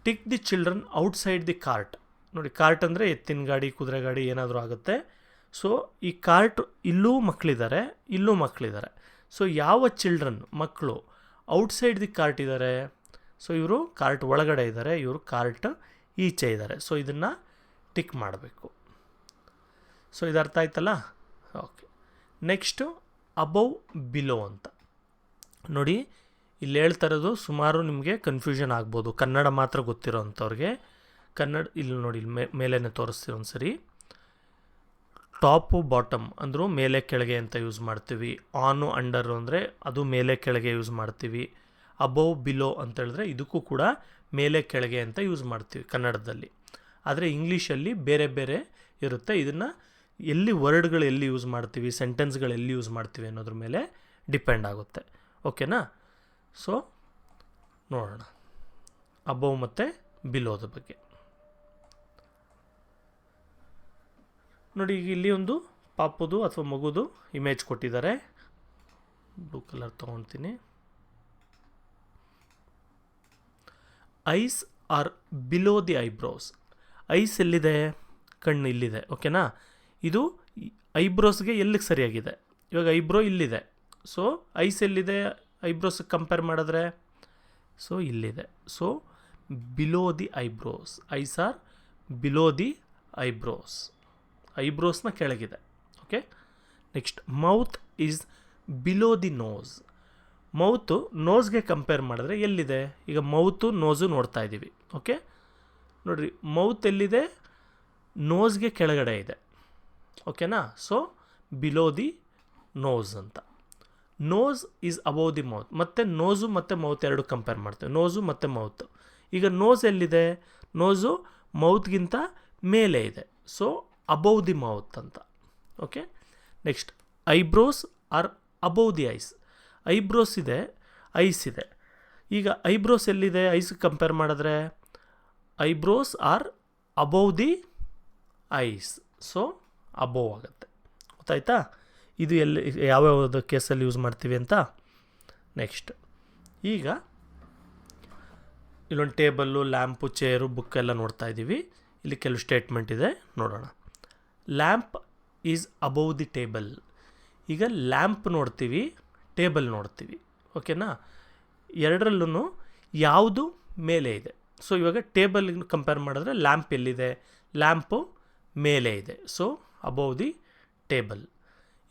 tick the children outside the cart. ನೋಡಿ ಕಾರ್ಟ್ ಅಂದರೆ ಎತ್ತಿನ ಗಾಡಿ, ಕುದುರೆ ಗಾಡಿ ಏನಾದರೂ ಆಗುತ್ತೆ. ಸೊ ಈ ಕಾರ್ಟ್ ಇಲ್ಲೂ ಮಕ್ಕಳಿದ್ದಾರೆ, ಇಲ್ಲೂ ಮಕ್ಕಳಿದ್ದಾರೆ. ಸೊ ಯಾವ ಚಿಲ್ಡ್ರನ್ ಮಕ್ಕಳು ಔಟ್ಸೈಡ್ ದಿ ಕಾರ್ಟ್ ಇದ್ದಾರೆ? ಸೊ ಇವರು ಕಾರ್ಟ್ ಒಳಗಡೆ ಇದ್ದಾರೆ, ಇವರು ಕಾರ್ಟ್ ಈಚೆ ಇದ್ದಾರೆ. ಸೊ ಇದನ್ನು ಟಿಕ್ ಮಾಡಬೇಕು. ಸೊ ಇದು ಅರ್ಥ ಆಯ್ತಲ್ಲ, ಓಕೆ. ನೆಕ್ಸ್ಟು ಅಬೌವ್ ಬಿಲೋ ಅಂತ. ನೋಡಿ ಇಲ್ಲಿ ಹೇಳ್ತಾ ಇರೋದು ಸುಮಾರು ನಿಮಗೆ ಕನ್ಫ್ಯೂಷನ್ ಆಗ್ಬೋದು, ಕನ್ನಡ ಮಾತ್ರ ಗೊತ್ತಿರೋ ಅಂಥವ್ರಿಗೆ. ಕನ್ನಡ ಇಲ್ಲಿ ನೋಡಿ, ಇಲ್ಲಿ ಮೇಲೇ ತೋರಿಸ್ತೀವಿ ಒಂದು ಸರಿ. ಟಾಪು ಬಾಟಮ್ ಅಂದರೂ ಮೇಲೆ ಕೆಳಗೆ ಅಂತ ಯೂಸ್ ಮಾಡ್ತೀವಿ. ಆನು ಅಂಡರು ಅಂದರೆ ಅದು ಮೇಲೆ ಕೆಳಗೆ ಯೂಸ್ ಮಾಡ್ತೀವಿ. ಅಬೌವ್ ಬಿಲೋ ಅಂತ ಹೇಳಿದ್ರೆ ಇದಕ್ಕೂ ಕೂಡ ಮೇಲೆ ಕೆಳಗೆ ಅಂತ ಯೂಸ್ ಮಾಡ್ತೀವಿ ಕನ್ನಡದಲ್ಲಿ. ಆದರೆ ಇಂಗ್ಲೀಷಲ್ಲಿ ಬೇರೆ ಬೇರೆ ಇರುತ್ತೆ. ಇದನ್ನು ಎಲ್ಲಿ ವರ್ಡ್ಗಳು ಎಲ್ಲಿ ಯೂಸ್ ಮಾಡ್ತೀವಿ, ಸೆಂಟೆನ್ಸ್ಗಳು ಎಲ್ಲಿ ಯೂಸ್ ಮಾಡ್ತೀವಿ ಅನ್ನೋದ್ರ ಮೇಲೆ ಡಿಪೆಂಡ್ ಆಗುತ್ತೆ, ಓಕೆನಾ. ಸೊ ನೋಡೋಣ ಅಬೌವ್ ಮತ್ತು ಬಿಲೋದ ಬಗ್ಗೆ. ನೋಡಿ ಈಗ ಇಲ್ಲಿ ಒಂದು ಪಾಪುದು ಅಥವಾ ಮಗುದು ಇಮೇಜ್ ಕೊಟ್ಟಿದ್ದಾರೆ. ಬ್ಲೂ ಕಲರ್ ತೊಗೊಳ್ತೀನಿ. Ice are below the eyebrows. Ice ಎಲ್ಲಿದೆ? ಕಣ್ಣು ಇಲ್ಲಿದೆ, ಓಕೆನಾ. ಇದು ಐಬ್ರೋಸ್ಗೆ ಎಲ್ಲಿಗೆ ಸರಿಯಾಗಿದೆ? ಇವಾಗ ಐಬ್ರೋ ಇಲ್ಲಿದೆ, ಸೊ ಐಸ್ ಎಲ್ಲಿದೆ ಐಬ್ರೋಸ್ಗೆ ಕಂಪೇರ್ ಮಾಡಿದ್ರೆ? ಸೊ ಇಲ್ಲಿದೆ. So below the eyebrows, eyes are below the eyebrows, ಐಬ್ರೋಸ್ನ ಕೆಳಗಿದೆ, okay. Next mouth is below the nose. Mouth ನೋಸ್ಗೆ ಕಂಪೇರ್ ಮಾಡಿದ್ರೆ ಎಲ್ಲಿದೆ? ಈಗ ಮೌತು ನೋಸು ನೋಡ್ತಾ ಇದ್ದೀವಿ. ಓಕೆ, ನೋಡಿರಿ, ಮೌತ್ ಎಲ್ಲಿದೆ? ನೋಸ್ಗೆ ಕೆಳಗಡೆ ಇದೆ. ಓಕೆನಾ? ಸೊ ಬಿಲೋ ದಿ ನೋಸ್ ಅಂತ. Nose is above the mouth. ಮತ್ತು ನೋಸು ಮತ್ತು ಮೌತ್ ಎರಡು ಕಂಪೇರ್ ಮಾಡ್ತೇವೆ, ನೋಸು ಮತ್ತು ಮೌತ್. ಈಗ ನೋಸ್ ಎಲ್ಲಿದೆ? ನೋಸು ಮೌತ್ಗಿಂತ ಮೇಲೆ ಇದೆ. ಸೊ ಅಬೌವ್ ದಿ ಮೌತ್ ಅಂತ. Okay, next eyebrows are above the eyes. Eyebrows ಇದೆ, ಐಸ್ ಇದೆ. ಈಗ ಐಬ್ರೋಸ್ ಎಲ್ಲಿದೆ? ಐಸ್ಗೆ ಕಂಪೇರ್ ಮಾಡಿದ್ರೆ eyebrows are above the eyes. So above ಆಗುತ್ತೆ. ಗೊತ್ತಾಯ್ತಾ? ಇದು ಎಲ್ಲಿ ಯಾವ್ಯಾವುದು ಕೇಸಲ್ಲಿ ಯೂಸ್ ಮಾಡ್ತೀವಿ ಅಂತ. ನೆಕ್ಸ್ಟ್, ಈಗ ಇಲ್ಲೊಂದು ಟೇಬಲ್ಲು, ಲ್ಯಾಂಪು, ಚೇರು, ಬುಕ್ ಎಲ್ಲ ನೋಡ್ತಾ ಇದ್ದೀವಿ. ಇಲ್ಲಿ ಕೆಲವು ಸ್ಟೇಟ್ಮೆಂಟ್ ಇದೆ, ನೋಡೋಣ. Lamp is above the table. ಈಗ ಲ್ಯಾಂಪ್ ನೋಡ್ತೀವಿ, ಟೇಬಲ್ ನೋಡ್ತೀವಿ. ಓಕೆನಾ? ಎರಡರಲ್ಲೂ ಯಾವುದು ಮೇಲೆ ಇದೆ? ಸೊ ಇವಾಗ ಟೇಬಲ್ಗೆ ಕಂಪೇರ್ ಮಾಡಿದ್ರೆ ಲ್ಯಾಂಪ್ ಎಲ್ಲಿದೆ? ಲ್ಯಾಂಪು ಮೇಲೆ ಇದೆ. So above the table.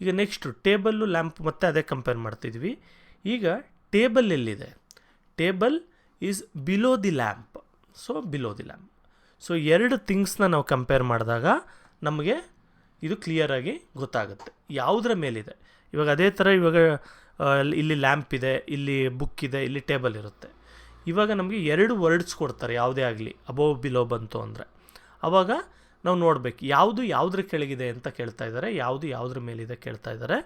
ಈಗ ನೆಕ್ಸ್ಟು ಟೇಬಲ್ಲು, ಲ್ಯಾಂಪ್ ಮತ್ತೆ ಅದೇ ಕಂಪೇರ್ ಮಾಡ್ತಿದ್ವಿ. ಈಗ ಟೇಬಲ್ ಎಲ್ಲಿದೆ? Table is below the lamp. So below the lamp. So ಎರಡು ಥಿಂಗ್ಸ್ನ ನಾವು ಕಂಪೇರ್ ಮಾಡಿದಾಗ ನಮಗೆ ಇದು ಕ್ಲಿಯರಾಗಿ ಗೊತ್ತಾಗುತ್ತೆ ಯಾವುದರ ಮೇಲಿದೆ. ಇವಾಗ ಅದೇ ಥರ ಇವಾಗ ಇಲ್ಲಿ ಲ್ಯಾಂಪ್ ಇದೆ, ಇಲ್ಲಿ ಬುಕ್ ಇದೆ, ಇಲ್ಲಿ ಟೇಬಲ್ ಇರುತ್ತೆ. ಇವಾಗ ನಮಗೆ ಎರಡು ವರ್ಡ್ಸ್ ಕೊಡ್ತಾರೆ, ಯಾವುದೇ ಆಗಲಿ ಅಬೋವ್ ಬಿಲೋ ಬಂತು ಅಂದರೆ. ಆವಾಗ ನಾವು ನೋಡಬೇಕು ಯಾವುದು ಯಾವುದ್ರ ಕೆಳಗಿದೆ ಅಂತ ಕೇಳ್ತಾ ಇದ್ದಾರೆ, ಯಾವುದು ಯಾವುದ್ರ ಮೇಲಿದೆ ಕೇಳ್ತಾ ಇದ್ದಾರೆ,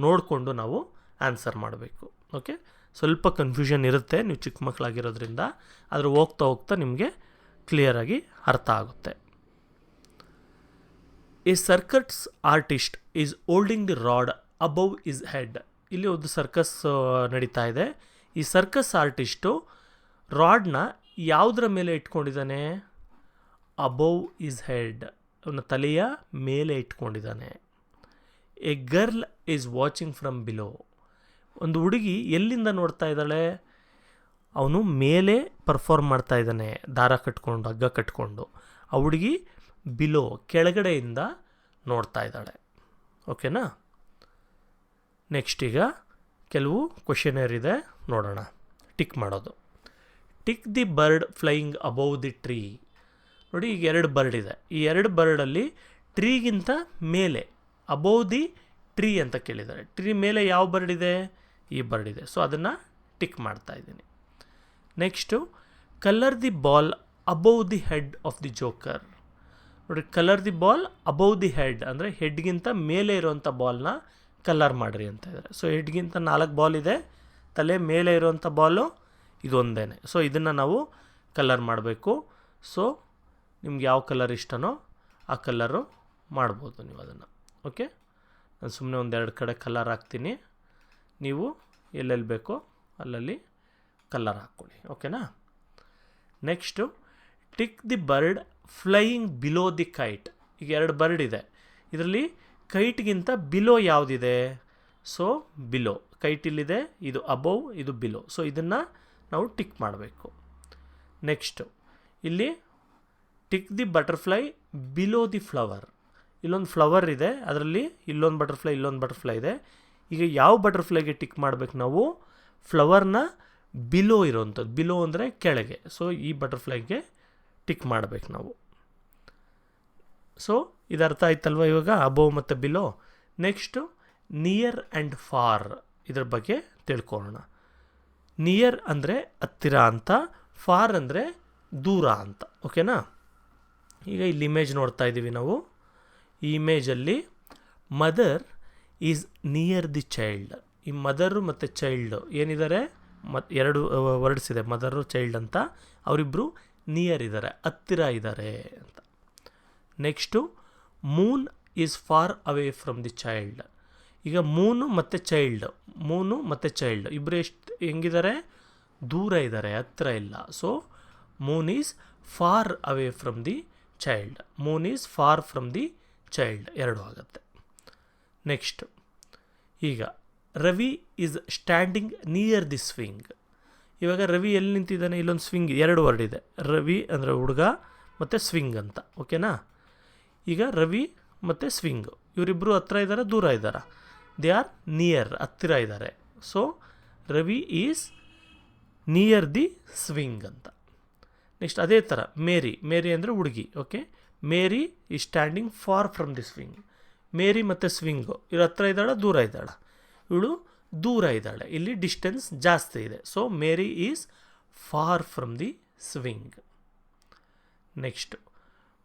ನೋಡಿಕೊಂಡು ನಾವು ಆನ್ಸರ್ ಮಾಡಬೇಕು. ಓಕೆ, ಸ್ವಲ್ಪ ಕನ್ಫ್ಯೂಷನ್ ಇರುತ್ತೆ ನೀವು ಚಿಕ್ಕ ಮಕ್ಕಳಾಗಿರೋದ್ರಿಂದ, ಆದರೆ ಹೋಗ್ತಾ ಹೋಗ್ತಾ ನಿಮಗೆ ಕ್ಲಿಯರಾಗಿ ಅರ್ಥ ಆಗುತ್ತೆ. A circus artist is holding the rod above is head. ಇಲ್ಲಿ ಒಂದು ಸರ್ಕಸ್ ನಡೀತಾ ಇದೆ. ಈ ಸರ್ಕಸ್ ಆರ್ಟಿಸ್ಟು ರಾಡ್ನ ಯಾವುದರ ಮೇಲೆ ಇಟ್ಕೊಂಡಿದ್ದಾನೆ? ಅಬೌವ್ ಇಸ್ ಹೆಡ್, ಅವನ ತಲೆಯ ಮೇಲೆ ಇಟ್ಕೊಂಡಿದ್ದಾನೆ. A girl is watching from below. ಒಂದು ಹುಡುಗಿ ಎಲ್ಲಿಂದ ನೋಡ್ತಾ ಇದ್ದಾಳೆ? ಅವನು ಮೇಲೆ ಪರ್ಫಾರ್ಮ್ ಮಾಡ್ತಾ ಇದ್ದಾನೆ, ದಾರ ಕಟ್ಕೊಂಡು, ಹಗ್ಗ ಕಟ್ಕೊಂಡು. ಆ ಹುಡುಗಿ ಬಿಲೋ, ಕೆಳಗಡೆಯಿಂದ ನೋಡ್ತಾ ಇದ್ದಾಳೆ. ಓಕೆನಾ? ನೆಕ್ಸ್ಟ್ ಈಗ ಕೆಲವು ಕ್ವೆಶನರ್ ಇದೆ, ನೋಡೋಣ. ಟಿಕ್ ಮಾಡೋದು. Tick the bird flying above the tree. ನೋಡಿ, ಈಗ ಎರಡು ಬರ್ಡ್ ಇದೆ. ಈ ಎರಡು ಬರ್ಡಲ್ಲಿ ಟ್ರೀಗಿಂತ ಮೇಲೆ, ಅಬೌವ್ ದಿ ಟ್ರೀ ಅಂತ ಕೇಳಿದ್ದಾರೆ. ಟ್ರೀ ಮೇಲೆ ಯಾವ ಬರ್ಡ್ ಇದೆ? ಈ ಬರ್ಡ್ ಇದೆ. ಸೊ ಅದನ್ನು ಟಿಕ್ ಮಾಡ್ತಾ ಇದ್ದೀನಿ. Next, colour the ball above the head of the joker. ನೋಡಿ, colour the ball above the head ಅಂದರೆ ಹೆಡ್ಗಿಂತ ಮೇಲೆ ಇರೋವಂಥ ಬಾಲ್ನ ಕಲರ್ ಮಾಡಿರಿ ಅಂತ ಇದ್ದಾರೆ. ಸೊ ಹೆಡ್ಗಿಂತ 4 ಬಾಲ್ ಇದೆ, ತಲೆ ಮೇಲೆ ಇರೋವಂಥ ಬಾಲು ಇದೊಂದೇ. ಸೊ ಇದನ್ನು ನಾವು ಕಲರ್ ಮಾಡಬೇಕು. ಸೊ ನಿಮ್ಗೆ ಯಾವ ಕಲರ್ ಇಷ್ಟನೋ ಆ ಕಲರು ಮಾಡ್ಬೋದು ನೀವು ಅದನ್ನು. ಓಕೆ, ನಾನು ಸುಮ್ಮನೆ ಒಂದೆರಡು ಕಡೆ ಕಲರ್ ಹಾಕ್ತೀನಿ, ನೀವು ಎಲ್ಲೆಲ್ಲಿ ಬೇಕೋ ಅಲ್ಲಲ್ಲಿ ಕಲರ್ ಹಾಕ್ಕೊಳ್ಳಿ. ಓಕೆನಾ? Next, tick the bird flying below the kite. ಈಗ ಎರಡು ಬರ್ಡ್ ಇದೆ, ಇದರಲ್ಲಿ ಕೈಟ್ಗಿಂತ ಬಿಲೋ ಯಾವುದಿದೆ? So below. ಕೈಟ್ ಇಲ್ಲಿದೆ, ಇದು ಅಬೌವ್, ಇದು ಬಿಲೋ. ಸೊ ಇದನ್ನು ನಾವು ಟಿಕ್ ಮಾಡಬೇಕು. ನೆಕ್ಸ್ಟು, ಇಲ್ಲಿ tick the butterfly below the flower. ಇಲ್ಲೊಂದು ಫ್ಲವರ್ ಇದೆ, ಅದರಲ್ಲಿ ಇಲ್ಲೊಂದು ಬಟರ್ಫ್ಲೈ, ಇಲ್ಲೊಂದು ಬಟರ್ಫ್ಲೈ ಇದೆ. ಈಗ ಯಾವ ಬಟರ್ಫ್ಲೈಗೆ ಟಿಕ್ ಮಾಡಬೇಕು ನಾವು? ಫ್ಲವರ್ನ ಬಿಲೋ ಇರೋವಂಥದ್ದು. ಬಿಲೋ ಅಂದರೆ ಕೆಳಗೆ. ಸೊ ಈ ಬಟರ್ಫ್ಲೈಗೆ ಟಿಕ್ ಮಾಡಬೇಕು ನಾವು. ಸೊ ಇದು ಅರ್ಥ ಆಯ್ತಲ್ವ ಇವಾಗ, ಅಬೋವ್ ಮತ್ತು below. Next, near and for, ಇದ್ರ ಬಗ್ಗೆ ತಿಳ್ಕೊಳ್ಳೋಣ. ನಿಯರ್ ಅಂದರೆ ಹತ್ತಿರ ಅಂತ, ಫಾರ್ ಅಂದರೆ ದೂರ ಅಂತ. ಓಕೆನಾ? ಈಗ ಇಲ್ಲಿ ಇಮೇಜ್ ನೋಡ್ತಾ ಇದ್ದೀವಿ ನಾವು. ಈ ಇಮೇಜಲ್ಲಿ mother is near the child. ಈ ಮದರು ಮತ್ತು ಚೈಲ್ಡು ಏನಿದ್ದಾರೆ, ಎರಡು ವರ್ಡ್ಸ್ ಇದೆ, ಮದರು ಚೈಲ್ಡ್ ಅಂತ. ಅವರಿಬ್ಬರು ನಿಯರ್ ಇದ್ದಾರೆ, ಹತ್ತಿರ ಇದ್ದಾರೆ ಅಂತ. Next, Moon is far away from the child. ಈಗ ಮೂನು ಮತ್ತು ಚೈಲ್ಡ್ ಇಬ್ಬರು ಎಷ್ಟು ಹೆಂಗಿದ್ದಾರೆ? ದೂರ ಇದ್ದಾರೆ, ಹತ್ತಿರ ಇಲ್ಲ. So Moon is far away from the child. Moon is far from the child, ಎರಡು ಆಗುತ್ತೆ. ನೆಕ್ಸ್ಟು, ಈಗ Ravi is standing near the swing. ಇವಾಗ ರವಿ ಎಲ್ಲಿ ನಿಂತಿದ್ದಾನೆ? ಇಲ್ಲೊಂದು ಸ್ವಿಂಗ್, ಎರಡು ವರ್ಡ್ ಇದೆ. ರವಿ ಅಂದರೆ ಹುಡುಗ ಮತ್ತು ಸ್ವಿಂಗ್ ಅಂತ. ಓಕೆನಾ? ಈಗ ರವಿ ಮತ್ತು ಸ್ವಿಂಗು ಇವರಿಬ್ಬರು ಹತ್ರ ಇದ್ದಾರೆ, ದೂರ ಇದ್ದಾರೆ? ದೇ ಆರ್ ನಿಯರ್, ಹತ್ತಿರ ಇದ್ದಾರೆ. So Ravi is near the swing ಅಂತ. ನೆಕ್ಸ್ಟ್ ಅದೇ ಥರ ಮೇರಿ, ಮೇರಿ ಅಂದರೆ ಹುಡುಗಿ. Okay, Mary is standing far from the swing. Mary ಮತ್ತು ಸ್ವಿಂಗು ಇವ್ರ ಹತ್ರ ಇದ್ದಾಳ, ದೂರ ಇದ್ದಾಳ? ಇವಳು ದೂರ ಇದ್ದಾಳೆ, ಇಲ್ಲಿ ಡಿಸ್ಟೆನ್ಸ್ ಜಾಸ್ತಿ ಇದೆ. So Mary is far from the swing. Next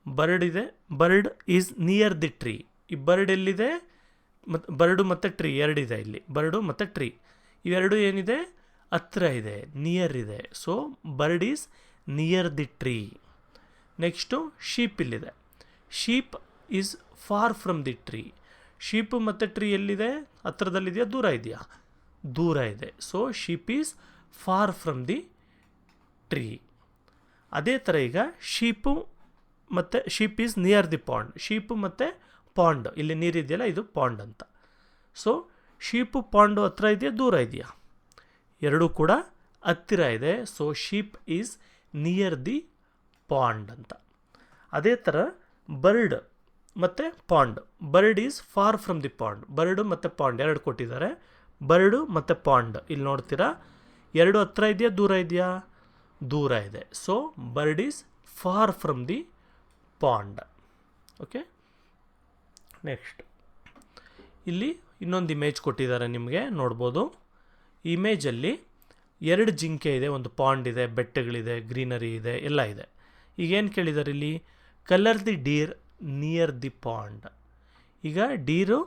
bird ಇದೆ, bird is near the tree. ಈ ಬರ್ಡ್ ಎಲ್ಲಿದೆ? ಮತ್ತು ಬರ್ಡು ಮತ್ತು ಟ್ರೀ ಎರಡಿದೆ ಇಲ್ಲಿ, ಬರ್ಡು ಮತ್ತು ಟ್ರೀ ಇವೆರಡು ಏನಿದೆ? ಹತ್ರ ಇದೆ, ನಿಯರ್ ಇದೆ. So bird is near the tree. Next sheep ಇಲ್ಲಿದೆ, sheep is far from the tree. Sheep ಮತ್ತು ಟ್ರೀ ಎಲ್ಲಿದೆ? ಹತ್ರದಲ್ಲಿದೆಯಾ, ದೂರ ಇದೆಯಾ? ದೂರ ಇದೆ. So sheep is far from the tree. ಅದೇ ಥರ ಈಗ ಶೀಪು ಮತ್ತು sheep is near the pond. Sheep ಮತ್ತು ಪಾಂಡ್, ಇಲ್ಲಿ ನೀರಿದೆಯಲ್ಲ ಇದು ಪಾಂಡ್ ಅಂತ. ಸೊ ಶೀಪು ಪಾಂಡು ಹತ್ರ ಇದೆಯಾ, ದೂರ ಇದೆಯಾ? ಎರಡೂ ಕೂಡ ಹತ್ತಿರ ಇದೆ. So sheep is near the pond ಅಂತ. ಅದೇ ಥರ ಬರ್ಡ್ ಮತ್ತು pond, bird is far from the pond. Bird ಮತ್ತು ಪಾಂಡ್ ಎರಡು ಕೊಟ್ಟಿದ್ದಾರೆ, ಬರ್ಡು ಮತ್ತು ಪಾಂಡ್ ಇಲ್ಲಿ ನೋಡ್ತೀರಾ, ಎರಡು ಹತ್ರ ಇದೆಯಾ, ದೂರ ಇದೆಯಾ? ದೂರ ಇದೆ. So bird is far from the pond. Okay, next ಇಲ್ಲಿ ಇನ್ನೊಂದು ಇಮೇಜ್ ಕೊಟ್ಟಿದ್ದಾರೆ, ನಿಮಗೆ ನೋಡ್ಬೋದು. ಇಮೇಜಲ್ಲಿ ಎರಡು ಜಿಂಕೆ ಇದೆ, ಒಂದು ಪಾಂಡ್ ಇದೆ, ಬೆಟ್ಟಗಳಿದೆ, ಗ್ರೀನರಿ ಇದೆ, ಎಲ್ಲ ಇದೆ. ಈಗೇನು ಕೇಳಿದ್ದಾರೆ ಇಲ್ಲಿ? Colour the Deere near the pond. ಈಗ ಡೀರು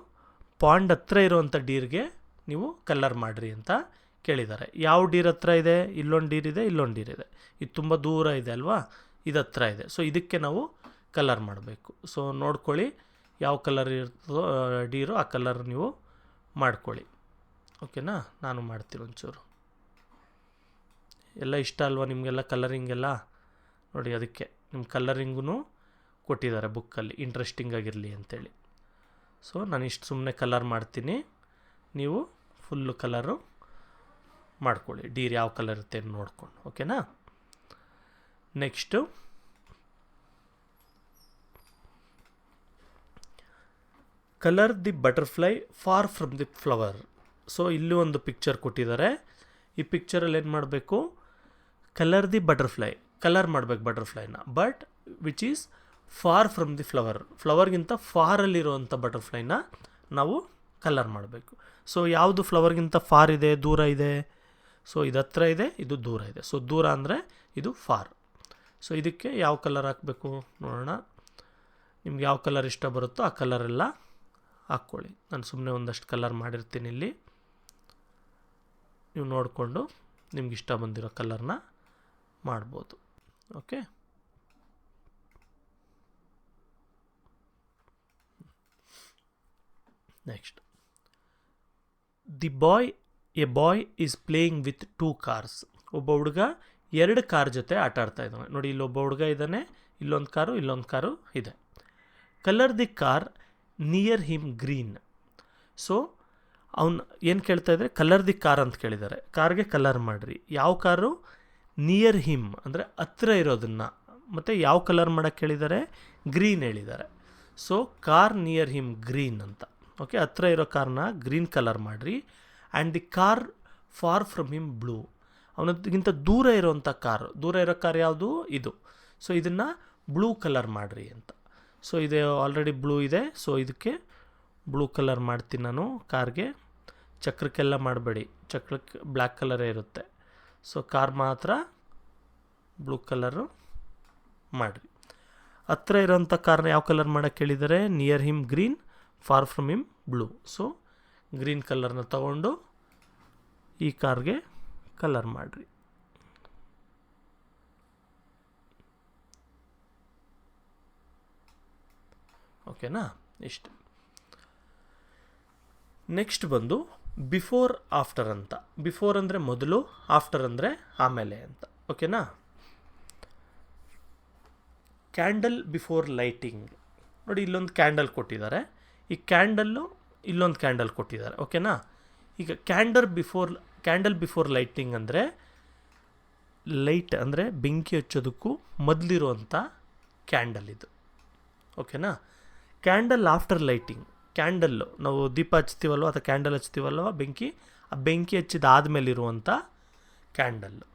ಪಾಂಡ್ ಹತ್ರ ಇರುವಂಥ ಡೀರ್ಗೆ ನೀವು ಕಲರ್ ಮಾಡಿರಿ ಅಂತ ಕೇಳಿದ್ದಾರೆ. ಯಾವ ಡೀರ್ ಹತ್ರ ಇದೆ? ಇಲ್ಲೊಂದು ಡೀರ್ ಇದೆ, ಇಲ್ಲೊಂದು ಡೀರ್ ಇದೆ. ಇದು ತುಂಬ ದೂರ ಇದೆ ಅಲ್ವಾ, ಇದು ಹತ್ರ ಇದೆ. ಸೊ ಇದಕ್ಕೆ ನಾವು ಕಲರ್ ಮಾಡಬೇಕು. ಸೊ ನೋಡ್ಕೊಳ್ಳಿ, ಯಾವ ಕಲರ್ ಇರ್ತದೋ ಡೀರು ಆ ಕಲರ್ ನೀವು ಮಾಡ್ಕೊಳ್ಳಿ. ಓಕೆನಾ, ನಾನು ಮಾಡ್ತೀನಿ ಒಂಚೂರು. ಎಲ್ಲ ಇಷ್ಟ ಅಲ್ವಾ ನಿಮಗೆಲ್ಲ ಕಲರಿಂಗೆಲ್ಲ? ನೋಡಿ, ಅದಕ್ಕೆ ನಿಮ್ಮ ಕಲರಿಂಗೂ ಕೊಟ್ಟಿದ್ದಾರೆ ಬುಕ್ಕಲ್ಲಿ, ಇಂಟ್ರೆಸ್ಟಿಂಗ್ ಆಗಿರಲಿ ಅಂಥೇಳಿ. ಸೊ ನಾನು ಇಷ್ಟು ಸುಮ್ಮನೆ ಕಲರ್ ಮಾಡ್ತೀನಿ, ನೀವು ಫುಲ್ಲು ಕಲರು ಮಾಡ್ಕೊಳ್ಳಿ, ಡೀರ್ ಯಾವ ಕಲರ್ ಇರುತ್ತೆ ನೋಡ್ಕೊಂಡು. ಓಕೆನಾ, next colour the butterfly for from the flower. So ಇಲ್ಲಿ ಒಂದು ಪಿಕ್ಚರ್ ಕೊಟ್ಟಿದ್ದಾರೆ. ಈ ಪಿಕ್ಚರಲ್ಲಿ ಏನು ಮಾಡಬೇಕು? ಕಲರ್ ದಿ ಬಟರ್ಫ್ಲೈ, ಕಲರ್ ಮಾಡಬೇಕು ಬಟರ್ಫ್ಲೈನ, but which is far from the flower. ಫ್ಲವರ್ಗಿಂತ ಫಾರಲ್ಲಿರುವಂಥ ಬಟರ್ಫ್ಲೈನ ನಾವು ಕಲರ್ ಮಾಡಬೇಕು. ಸೊ ಯಾವುದು ಫ್ಲವರ್ಗಿಂತ ಫಾರ್ ಇದೆ, ದೂರ ಇದೆ? ಸೊ ಇದು ಹತ್ರ ಇದೆ, ಇದು ದೂರ ಇದೆ. ಸೊ ದೂರ ಅಂದರೆ ಇದು ಫಾರ್. ಸೊ ಇದಕ್ಕೆ ಯಾವ ಕಲರ್ ಹಾಕಬೇಕು ನೋಡೋಣ. ನಿಮ್ಗೆ ಯಾವ ಕಲರ್ ಇಷ್ಟ ಬರುತ್ತೋ ಆ ಕಲರೆಲ್ಲ ಹಾಕ್ಕೊಳ್ಳಿ. ನಾನು ಸುಮ್ಮನೆ ಒಂದಷ್ಟು ಕಲರ್ ಮಾಡಿರ್ತೀನಿ ಇಲ್ಲಿ, ನೀವು ನೋಡಿಕೊಂಡು ನಿಮ್ಗೆ ಇಷ್ಟ ಬಂದಿರೋ ಕಲರ್ನ ಮಾಡ್ಬೋದು. Okay, next a boy is playing with 2 cars. ಒಬ್ಬ ಹುಡುಗ 2 ಕಾರ್ ಜೊತೆ ಆಟ ಆಡ್ತಾ ಇದ್ದಾನೆ. ನೋಡಿ, ಇಲ್ಲೊಬ್ಬ ಹುಡುಗ ಇದ್ದಾನೆ, ಇಲ್ಲೊಂದು ಕಾರು, ಇಲ್ಲೊಂದು ಕಾರು ಇದೆ. Colour the car near him green. So ಅವನು ಏನು ಕೇಳ್ತಾ ಇದ್ದಾರೆ? ಕಲರ್ ದಿ ಕಾರ್ ಅಂತ ಕೇಳಿದ್ದಾರೆ. ಕಾರ್ಗೆ ಕಲರ್ ಮಾಡಿರಿ. ಯಾವ ಕಾರು? ನಿಯರ್ ಹಿಮ್ ಅಂದರೆ ಹತ್ತಿರ ಇರೋದನ್ನು. ಮತ್ತು ಯಾವ ಕಲರ್ ಮಾಡೋಕ್ಕೆ ಹೇಳಿದ್ದಾರೆ? ಗ್ರೀನ್ ಹೇಳಿದ್ದಾರೆ. So car near him green ಅಂತ. ಓಕೆ, ಹತ್ತಿರ ಇರೋ ಕಾರ್ನ ಗ್ರೀನ್ ಕಲರ್ ಮಾಡಿರಿ. And the car far from him blue. ಅವನಗಿಂತ ದೂರ ಇರೋವಂಥ ಕಾರು, ದೂರ ಇರೋ ಕಾರ್ ಯಾವುದು? ಇದು. ಸೊ ಇದನ್ನು ಬ್ಲೂ ಕಲರ್ ಮಾಡಿರಿ ಅಂತ. ಸೊ ಇದು ಆಲ್ರೆಡಿ ಬ್ಲೂ ಇದೆ. ಸೊ ಇದಕ್ಕೆ ಬ್ಲೂ ಕಲರ್ ಮಾಡ್ತೀನಿ ನಾನು ಕಾರ್ಗೆ. ಚಕ್ರಕ್ಕೆಲ್ಲ ಮಾಡಬೇಡಿ, ಚಕ್ರಕ್ಕೆ ಬ್ಲ್ಯಾಕ್ ಕಲರೇ ಇರುತ್ತೆ. ಸೊ ಕಾರ್ ಮಾತ್ರ ಬ್ಲೂ ಕಲರು ಮಾಡಿರಿ. ಹತ್ತಿರ ಇರೋಂಥ ಕಾರ್ನ ಯಾವ ಕಲರ್ ಮಾಡೋಕ್ಕೆ ಹೇಳಿದ್ದಾರೆ? Near him green, for from him blue. So green ಕಲರ್ನ ತಗೊಂಡು ಈ ಕಾರ್ಗೆ ಕಲರ್ ಮಾಡಿರಿ. ಓಕೆನಾ, ಇಷ್ಟು. ನೆಕ್ಸ್ಟ್ ಬಂದು ಬಿಫೋರ್ ಆಫ್ಟರ್ ಅಂತ. ಬಿಫೋರ್ ಅಂದರೆ ಮೊದಲು, ಆಫ್ಟರ್ ಅಂದರೆ ಆಮೇಲೆ ಅಂತ. ಓಕೆನಾ, ಕ್ಯಾಂಡಲ್ ಬಿಫೋರ್ ಲೈಟಿಂಗ್. ನೋಡಿ, ಇಲ್ಲೊಂದು ಕ್ಯಾಂಡಲ್ ಕೊಟ್ಟಿದ್ದಾರೆ. ಈ ಕ್ಯಾಂಡಲ್ಲು ಇಲ್ಲೊಂದು ಕ್ಯಾಂಡಲ್ ಕೊಟ್ಟಿದ್ದಾರೆ. ಓಕೆನಾ, ಈಗ ಕ್ಯಾಂಡಲ್ ಬಿಫೋರ್ ಲೈಟಿಂಗ್ ಅಂದರೆ ಲೈಟ್ ಅಂದರೆ ಬೆಂಕಿ ಹಚ್ಚೋದಕ್ಕೂ ಮೊದಲಿರುವಂಥ ಕ್ಯಾಂಡಲ್ ಇದು. ಓಕೆನಾ, ಕ್ಯಾಂಡಲ್ ಆಫ್ಟರ್ ಲೈಟಿಂಗ್. ಕ್ಯಾಂಡಲ್ಲು, ನಾವು ದೀಪ ಹಚ್ತೀವಲ್ವ ಅಥವಾ ಕ್ಯಾಂಡಲ್ ಹಚ್ತೀವಲ್ವ ಬೆಂಕಿ, ಆ ಬೆಂಕಿ ಹಚ್ಚಿದಾದ್ಮೇಲಿರುವಂಥ candle.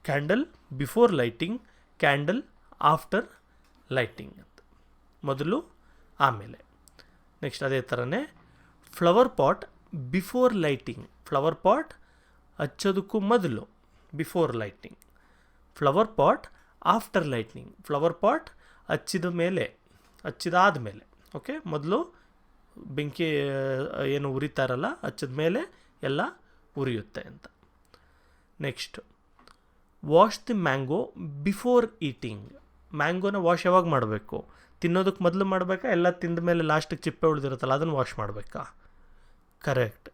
Candle before lighting, candle after lighting ಅಂತ, ಮೊದಲು ಆಮೇಲೆ. ನೆಕ್ಸ್ಟ್ ಅದೇ ಥರನೇ flower pot before lighting, flower pot ಹಚ್ಚೋದಕ್ಕೂ ಮೊದಲು before lighting. Flower pot after lightning, flower pot ಹಚ್ಚಿದಾದ ಮೇಲೆ. ಓಕೆ, ಮೊದಲು ಬೆಂಕಿ ಏನು ಉರಿತಾರಲ್ಲ ಹಚ್ಚಿದ ಮೇಲೆ ಎಲ್ಲ ಉರಿಯುತ್ತೆ ಅಂತ. Next wash the mango before eating. ಮ್ಯಾಂಗೋನ ವಾಶ್ ಯಾವಾಗ ಮಾಡಬೇಕು? ತಿನ್ನೋದಕ್ಕೆ ಮೊದಲು ಮಾಡಬೇಕಾ, ಎಲ್ಲ ತಿಂದ ಮೇಲೆ ಲಾಸ್ಟಿಗೆ ಚಿಪ್ಪೆ ಉಳಿದಿರುತ್ತಲ್ಲ ಅದನ್ನು ವಾಶ್ ಮಾಡಬೇಕಾ? ಕರೆಕ್ಟ್,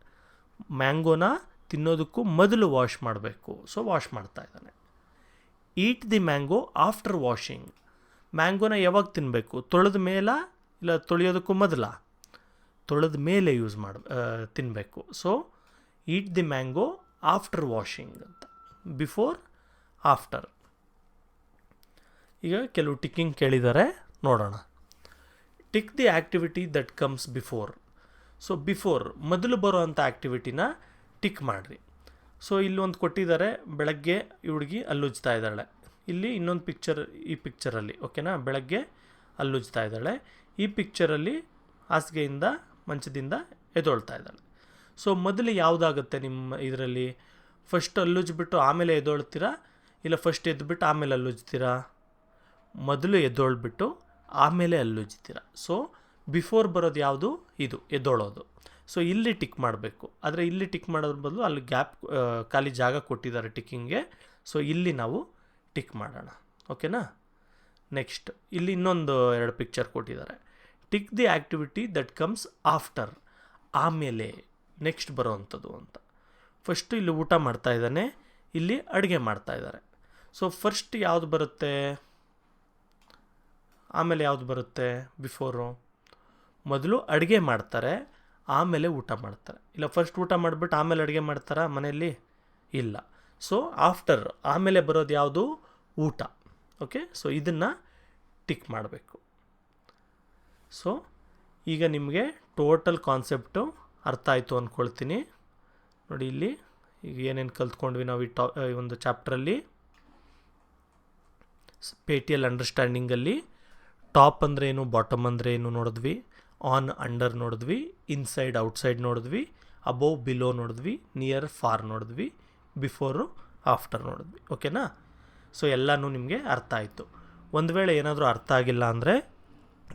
ಮ್ಯಾಂಗೋನ ತಿನ್ನೋದಕ್ಕೂ ಮೊದಲು ವಾಶ್ ಮಾಡಬೇಕು. ಸೊ ವಾಶ್ ಮಾಡ್ತಾ ಇದ್ದಾನೆ. ಈಟ್ ದಿ ಮ್ಯಾಂಗೋ ಆಫ್ಟರ್ ವಾಷಿಂಗ್. ಮ್ಯಾಂಗೋನ ಯಾವಾಗ ತಿನ್ನಬೇಕು? ತೊಳೆದ ಮೇಲ ಇಲ್ಲ ತೊಳೆಯೋದಕ್ಕೂ ಮೊದಲ? ತೊಳೆದ ಮೇಲೆ ತಿನ್ನಬೇಕು. So heat the mango after washing ಅಂತ, ಬಿಫೋರ್ ಆಫ್ಟರ್. ಈಗ ಕೆಲವು ಟಿಕ್ಕಿಂಗ್ ಕೇಳಿದ್ದಾರೆ, ನೋಡೋಣ. Tick the activity that comes before. So before ಮೊದಲು ಬರೋ ಅಂಥ ಆ್ಯಕ್ಟಿವಿಟಿನ ಟಿಕ್ ಮಾಡಿರಿ. ಸೊ ಇಲ್ಲಿ ಒಂದು ಕೊಟ್ಟಿದ್ದಾರೆ, ಬೆಳಗ್ಗೆ ಹುಡುಗಿ ಹಲ್ಲುಜ್ತಾ ಇದ್ದಾಳೆ. ಇಲ್ಲಿ ಇನ್ನೊಂದು ಪಿಕ್ಚರ್, ಈ ಪಿಕ್ಚರಲ್ಲಿ ಓಕೆನಾ, ಬೆಳಗ್ಗೆ ಹಲ್ಲುಜ್ತಾ ಇದ್ದಾಳೆ. ಈ ಪಿಕ್ಚರಲ್ಲಿ ಹಾಸಿಗೆಯಿಂದ ಮಂಚದಿಂದ ಎದ್ದೊಳ್ತಾ ಇದ್ದಾಳೆ. ಸೊ ಮೊದಲು ಯಾವುದಾಗುತ್ತೆ ನಿಮ್ಮ ಇದರಲ್ಲಿ? ಫಸ್ಟ್ ಹಲ್ಲುಜ್ಬಿಟ್ಟು ಆಮೇಲೆ ಎದ್ದೊಳ್ತೀರಾ, ಇಲ್ಲ ಫಸ್ಟ್ ಎದ್ದುಬಿಟ್ಟು ಆಮೇಲೆ ಹಲ್ಲುಜ್ತೀರಾ? ಮೊದಲು ಎದ್ದೊಳ್ಬಿಟ್ಟು ಆಮೇಲೆ ಹಲ್ಲುಜ್ತೀರಾ. ಸೊ ಬಿಫೋರ್ ಬರೋದು ಯಾವುದು? ಇದು ಎದ್ದೊಳೋದು. ಸೊ ಇಲ್ಲಿ ಟಿಕ್ ಮಾಡಬೇಕು. ಆದರೆ ಇಲ್ಲಿ ಟಿಕ್ ಮಾಡೋದ್ರ ಬದಲು ಅಲ್ಲಿ ಖಾಲಿ ಜಾಗ ಕೊಟ್ಟಿದ್ದಾರೆ ಟಿಕ್ಕಿಂಗ್ಗೆ. ಸೊ ಇಲ್ಲಿ ನಾವು ಟಿಕ್ ಮಾಡೋಣ, ಓಕೆನಾ. ನೆಕ್ಸ್ಟ್ ಇಲ್ಲಿ ಇನ್ನೊಂದು 2 ಪಿಕ್ಚರ್ ಕೊಟ್ಟಿದ್ದಾರೆ. Tick the activity that comes after, ಆಮೇಲೆ ನೆಕ್ಸ್ಟ್ ಬರೋವಂಥದ್ದು ಅಂತ. ಫಸ್ಟು ಇಲ್ಲಿ ಊಟ ಮಾಡ್ತಾ ಇದ್ದಾನೆ, ಇಲ್ಲಿ ಅಡುಗೆ ಮಾಡ್ತಾ ಇದ್ದಾರೆ. ಸೊ ಫಸ್ಟ್ ಯಾವುದು ಬರುತ್ತೆ, ಆಮೇಲೆ ಯಾವುದು ಬರುತ್ತೆ? ಬಿಫೋರು. ಮೊದಲು ಅಡುಗೆ ಮಾಡ್ತಾರೆ, ಆಮೇಲೆ ಊಟ ಮಾಡ್ತಾರೆ. ಇಲ್ಲ ಫಸ್ಟ್ ಊಟ ಮಾಡಿಬಿಟ್ಟು ಆಮೇಲೆ ಅಡುಗೆ ಮಾಡ್ತಾರಾ ಮನೆಯಲ್ಲಿ? ಇಲ್ಲ. ಸೊ ಆಫ್ಟರ್, ಆಮೇಲೆ ಬರೋದು ಯಾವುದು? ಊಟ. ಓಕೆ, ಸೊ ಇದನ್ನು ಟಿಕ್ ಮಾಡಬೇಕು. ಸೊ ಈಗ ನಿಮಗೆ ಟೋಟಲ್ ಕಾನ್ಸೆಪ್ಟು ಅರ್ಥ ಆಯಿತು ಅಂದ್ಕೊಳ್ತೀನಿ. ನೋಡಿ ಇಲ್ಲಿ ಈಗ ಏನೇನು ಕಲ್ತ್ಕೊಂಡ್ವಿ ನಾವು ಈ ಒಂದು ಚಾಪ್ಟ್ರಲ್ಲಿ. ಸ್ಪೇಟಿಯಲ್ ಅಂಡರ್ಸ್ಟ್ಯಾಂಡಿಂಗಲ್ಲಿ ಟಾಪ್ ಅಂದರೆ ಏನು, ಬಾಟಮ್ ಅಂದರೆ ಏನು ನೋಡಿದ್ವಿ, ಆನ್ ಅಂಡರ್ ನೋಡಿದ್ವಿ, ಇನ್ಸೈಡ್ ಔಟ್ಸೈಡ್ ನೋಡಿದ್ವಿ, ಅಬೋವ್ ಬಿಲೋ ನೋಡಿದ್ವಿ, ನಿಯರ್ ಫಾರ್ ನೋಡಿದ್ವಿ, ಬಿಫೋರು ಆಫ್ಟರ್ ನೋಡಿದ್ವಿ. ಓಕೆನಾ. ಸೊ ಎಲ್ಲನೂ ನಿಮಗೆ ಅರ್ಥ ಆಯಿತು. ಒಂದು ವೇಳೆ ಏನಾದರೂ ಅರ್ಥ ಆಗಿಲ್ಲ ಅಂದರೆ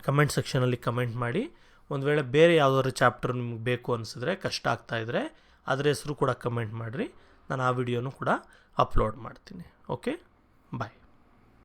ಕಮೆಂಟ್ ಸೆಕ್ಷನಲ್ಲಿ ಕಮೆಂಟ್ ಮಾಡಿ. ಒಂದು ವೇಳೆ ಬೇರೆ ಯಾವುದಾದ್ರು ಚಾಪ್ಟರ್ ನಿಮ್ಗೆ ಬೇಕು ಅನಿಸಿದ್ರೆ, ಕಷ್ಟ ಆಗ್ತಾಯಿದ್ರೆ ಅದರ ಹೆಸರು ಕೂಡ ಕಮೆಂಟ್ ಮಾಡಿರಿ. ನಾನು ಆ ವಿಡಿಯೋನು ಕೂಡ ಅಪ್ಲೋಡ್ ಮಾಡ್ತೀನಿ. ಓಕೆ, ಬಾಯ್.